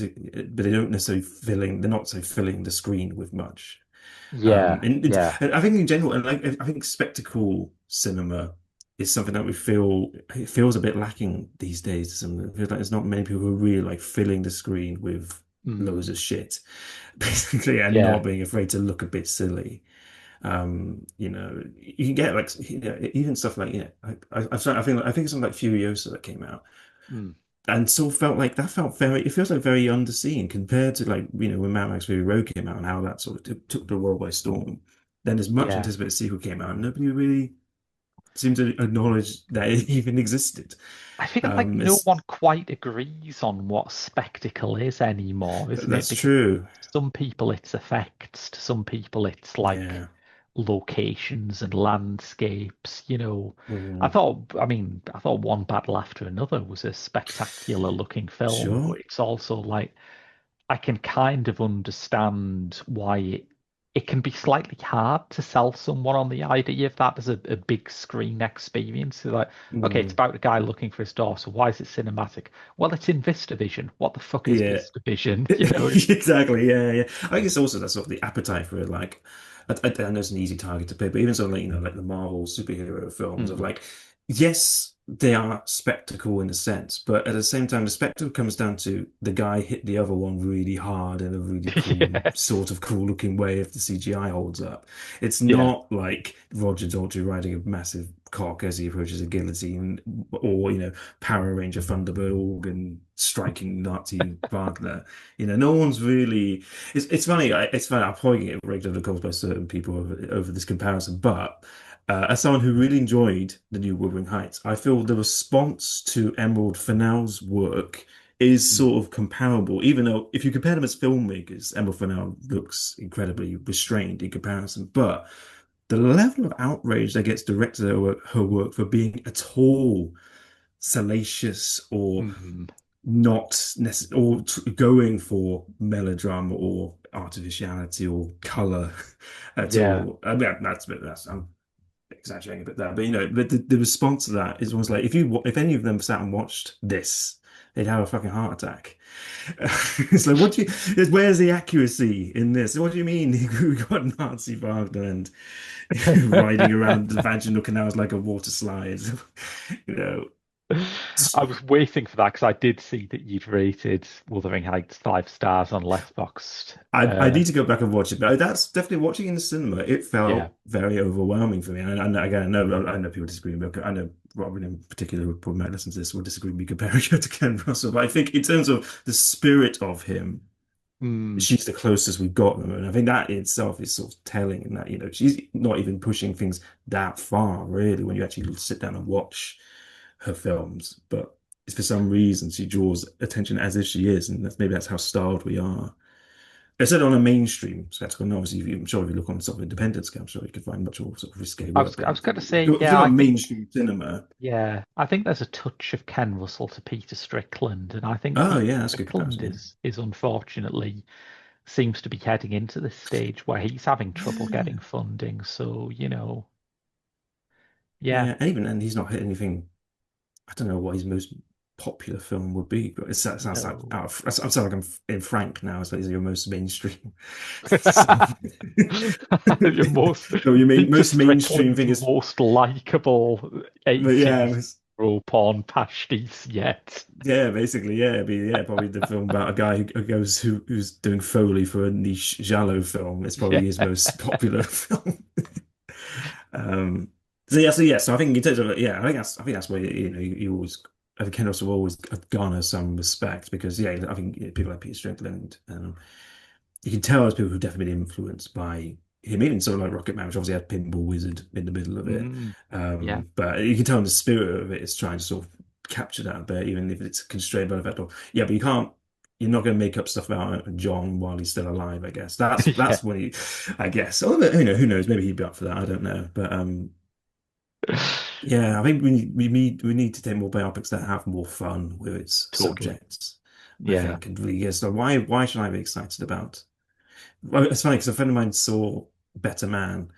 they don't necessarily filling. They're not so filling the screen with much. yeah, yeah, And I think in general, and like I think spectacle cinema is something that it feels a bit lacking these days. It feels like there's not many people who are really like filling the screen with mm, loads of shit, basically, and yeah, not being afraid to look a bit silly. You can get like even stuff like I think it's something like Furiosa that came out mm, and so felt very it feels like very underseen compared to like when Mad Max Fury Road came out and how that sort of took the world by storm. Then this much yeah. anticipated sequel came out and nobody really seemed to acknowledge that it even existed. I feel like no It's one quite agrees on what spectacle is anymore, isn't it? That's Because true. to some people it's effects, to some people it's like Yeah. locations and landscapes. Mm. I thought One Battle After Another was a spectacular looking film, Sure. but it's also like I can kind of understand why it can be slightly hard to sell someone on the idea of that as a big screen experience. So like, okay, it's Mm. about a guy looking for his door, so why is it cinematic? Well, it's in VistaVision. What the fuck is Yeah. VistaVision? Exactly. Yeah, yeah. I guess also that's sort of the appetite for like I know it's an easy target to pick, but even so, like like the Marvel superhero films of Mm. like, yes, they are spectacle in a sense, but at the same time, the spectacle comes down to the guy hit the other one really hard in a really cool, Yes. sort of cool looking way if the CGI holds up. It's Yeah. not like Roger Daltrey riding a massive cock as he approaches a guillotine, or Power Ranger Thunderbird organ striking Nazi Wagner. No one's really. It's funny. It's funny. I'm probably get raked over the coals by certain people over this comparison, but as someone who really enjoyed the new Wuthering Heights, I feel the response to Emerald Fennell's work is Mm. sort of comparable. Even though if you compare them as filmmakers, Emerald Fennell looks incredibly restrained in comparison, but the level of outrage that gets directed at her work for being at all salacious or Mm. not necessarily or going for melodrama or artificiality or color at Yeah. all. I mean, that's I'm exaggerating a bit there, but the response to that is almost like if any of them sat and watched this, they'd have a fucking heart attack. It's like, where's the accuracy in this? What do you mean we got Nazi Wagner and riding around the vaginal canals like a water slide? You know, I was waiting for that because I did see that you'd rated Wuthering Heights 5 stars on Letterboxd. I need to go back and watch it, but that's definitely watching in the cinema. It Yeah. felt very overwhelming for me. And again, I know people disagree with me. I know Robin in particular, who probably might listen to this, will disagree with me comparing her to Ken Russell. But I think in terms of the spirit of him, Mm. she's the closest we've got them. And I think that in itself is sort of telling in that, she's not even pushing things that far, really, when you actually sit down and watch her films. But it's for some reason she draws attention as if she is, and maybe that's how starved we are. I said on a mainstream spectacle, and obviously, I'm sure if you look on sort of independent scale, I'm sure you could find much more sort of risque I work. was But I was going to if say, you're, if yeah, you're I not think mainstream cinema, I think there's a touch of Ken Russell to Peter Strickland, and I think oh Peter yeah, that's a good Strickland comparison. is unfortunately seems to be heading into this stage where he's having trouble Yeah, getting funding. So, yeah, yeah, and even then, he's not hit anything. I don't know what his most popular film would be, but that sounds like no. out of. I'm sorry, like I'm in Frank now. So is your most mainstream? So, Your most no, you mean Peter most mainstream Strickland's thing is, most likable but yeah, 80s hero porn pastiche yet. yeah, basically, yeah, probably the film about a guy who's doing Foley for a niche giallo film. It's Yeah. probably his most popular film. So I think in terms of I think that's where you always I think Ken Russell will always garner some respect because I think people like Peter Strickland you can tell as people who've definitely been influenced by him, even sort of like Rocket Man, which obviously had Pinball Wizard in the middle of it. Mm, yeah. But you can tell in the spirit of it, it's trying to sort of capture that a bit, even if it's constrained by the fact of, yeah, but you're not going to make up stuff about John while he's still alive, I guess. That's Yeah. that's when I guess. Or, who knows? Maybe he'd be up for that. I don't know. But yeah, I think we need to take more biopics that have more fun with its Totally. subjects. I Yeah. think, and really, yes. So why should I be excited about? Well, it's funny because a friend of mine saw Better Man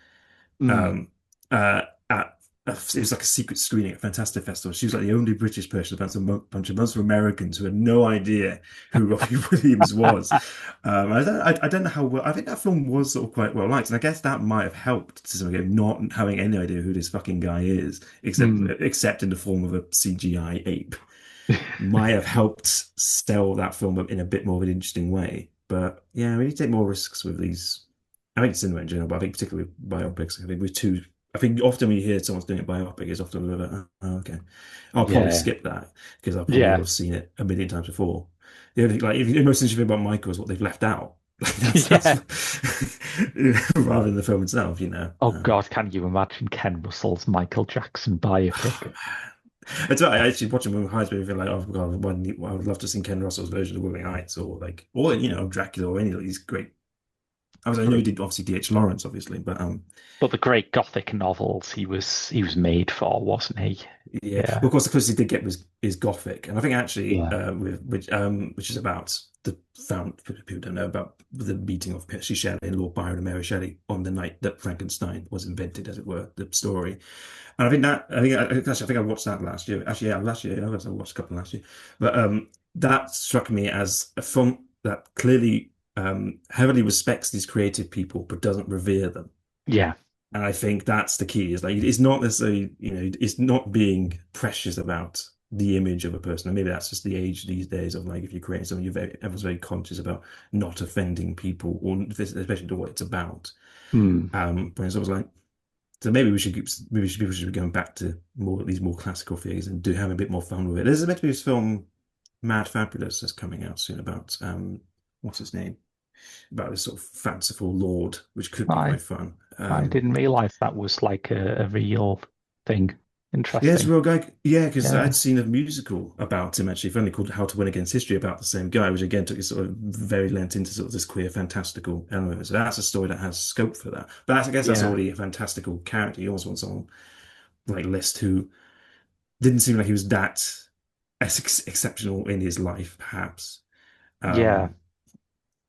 Mm. um, at it was like a secret screening at Fantastic Festival. She was like the only British person about a bunch of Muslim Americans who had no idea who Robbie Williams was. I don't know how well. I think that film was sort of quite well liked, and I guess that might have helped to some extent, not having any idea who this fucking guy is, Mm. except in the form of a CGI ape might have helped sell that film in a bit more of an interesting way. But yeah, we need to take more risks with these. I think cinema in general, but I think particularly biopics. I think we're too. I think often when you hear someone's doing a biopic, it's often a little bit, okay. I'll probably Yeah. skip that because I probably will Yeah. have seen it a million times before. The only like the most interesting thing about Michael is what they've left out. Like that's Yeah. rather than the film itself. Oh God, can you imagine Ken Russell's Michael Jackson biopic? It's I actually watching Wuthering Heights, but I feel like, oh god, I would love to see Ken Russell's version of Wuthering Heights, or Dracula, or any of these great. I know he Great. did obviously D.H. Lawrence, obviously, but But the great Gothic novels he was made for, wasn't he? yeah. Well, Yeah. of course, the closest he did get was is Gothic, and I think actually, Yeah. with which is about the found people don't know about the meeting of Percy Shelley and Lord Byron and Mary Shelley on the night that Frankenstein was invented, as it were, the story. And I think I watched that last year. Actually, yeah, last year. I guess I watched a couple last year, but that struck me as a film that clearly heavily respects these creative people but doesn't revere them. Yeah. And I think that's the key. Is like it's not necessarily, it's not being precious about the image of a person. And maybe that's just the age these days of like if you're creating something, everyone's very conscious about not offending people, or especially to what it's about. Hmm. When it's always like, so maybe people should be going back to more these more classical figures and do have a bit more fun with it. There's meant to be this film, Mad Fabulous, that's coming out soon about what's his name? About this sort of fanciful lord, which could be I quite fun. I didn't realize that was like a real thing. Yeah, it's a Interesting. real guy. Yeah, because Yeah. I'd seen a musical about him actually, funny called How to Win Against History about the same guy, which again took it sort of very lent into sort of this queer fantastical element. So that's a story that has scope for that. But I guess that's Yeah. already a fantastical character. You also want someone like Liszt who didn't seem like he was that exceptional in his life, perhaps. Yeah.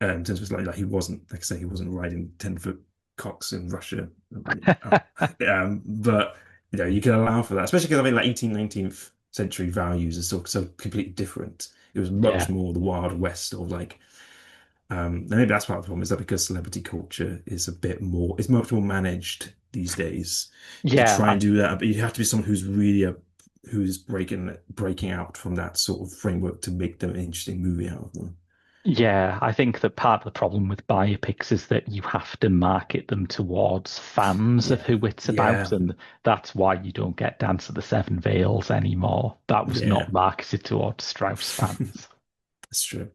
Um, in terms of like he wasn't, like I say, he wasn't riding 10-foot cocks in Russia. But you can allow for that, especially because I mean, like 18th, 19th century values are so completely different. It was much Yeah. more the Wild West of like, and maybe that's part of the problem is that because celebrity culture is a bit more, it's much more managed these days. You could Yeah. try and do that, but you have to be someone who's really who's breaking out from that sort of framework to make them an interesting movie out of them. Yeah, I think that part of the problem with biopics is that you have to market them towards fans of Yeah, who it's about, yeah, and that's why you don't get Dance of the Seven Veils anymore. That was yeah. not marketed towards Strauss fans. That's true.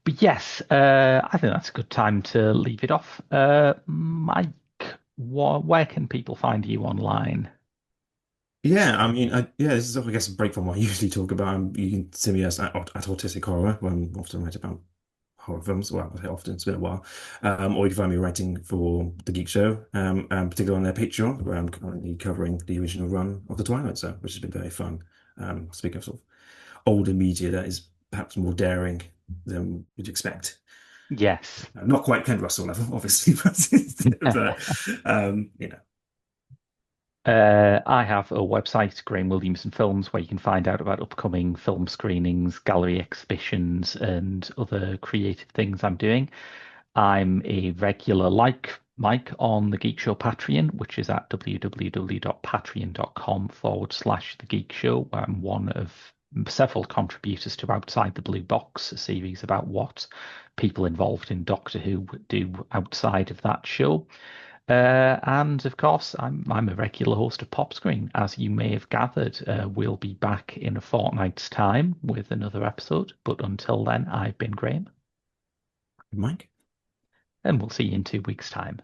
But yes, I think that's a good time to leave it off. Mike, where can people find you online? Yeah, I mean, yeah, this is, I guess, a break from what I usually talk about. You can see me as at Autistic Horror when I'm often write about horror films. Well, I say often, it's been a while. Or you can find me writing for The Geek Show, and particularly on their Patreon, where I'm currently covering the original run of The Twilight Zone, which has been very fun. Speaking of sort of older media that is perhaps more daring than you'd expect. Yes. Not quite Ken Russell level, obviously, but you know. I have a website, Graham Williamson Films, where you can find out about upcoming film screenings, gallery exhibitions, and other creative things I'm doing. I'm a regular like Mike on the Geek Show Patreon, which is at www.patreon.com/The Geek Show, where I'm one of several contributors to Outside the Blue Box, a series about what people involved in Doctor Who do outside of that show. And of course, I'm a regular host of Pop Screen, as you may have gathered. We'll be back in a fortnight's time with another episode. But until then, I've been Graham, Mike. and we'll see you in 2 weeks' time.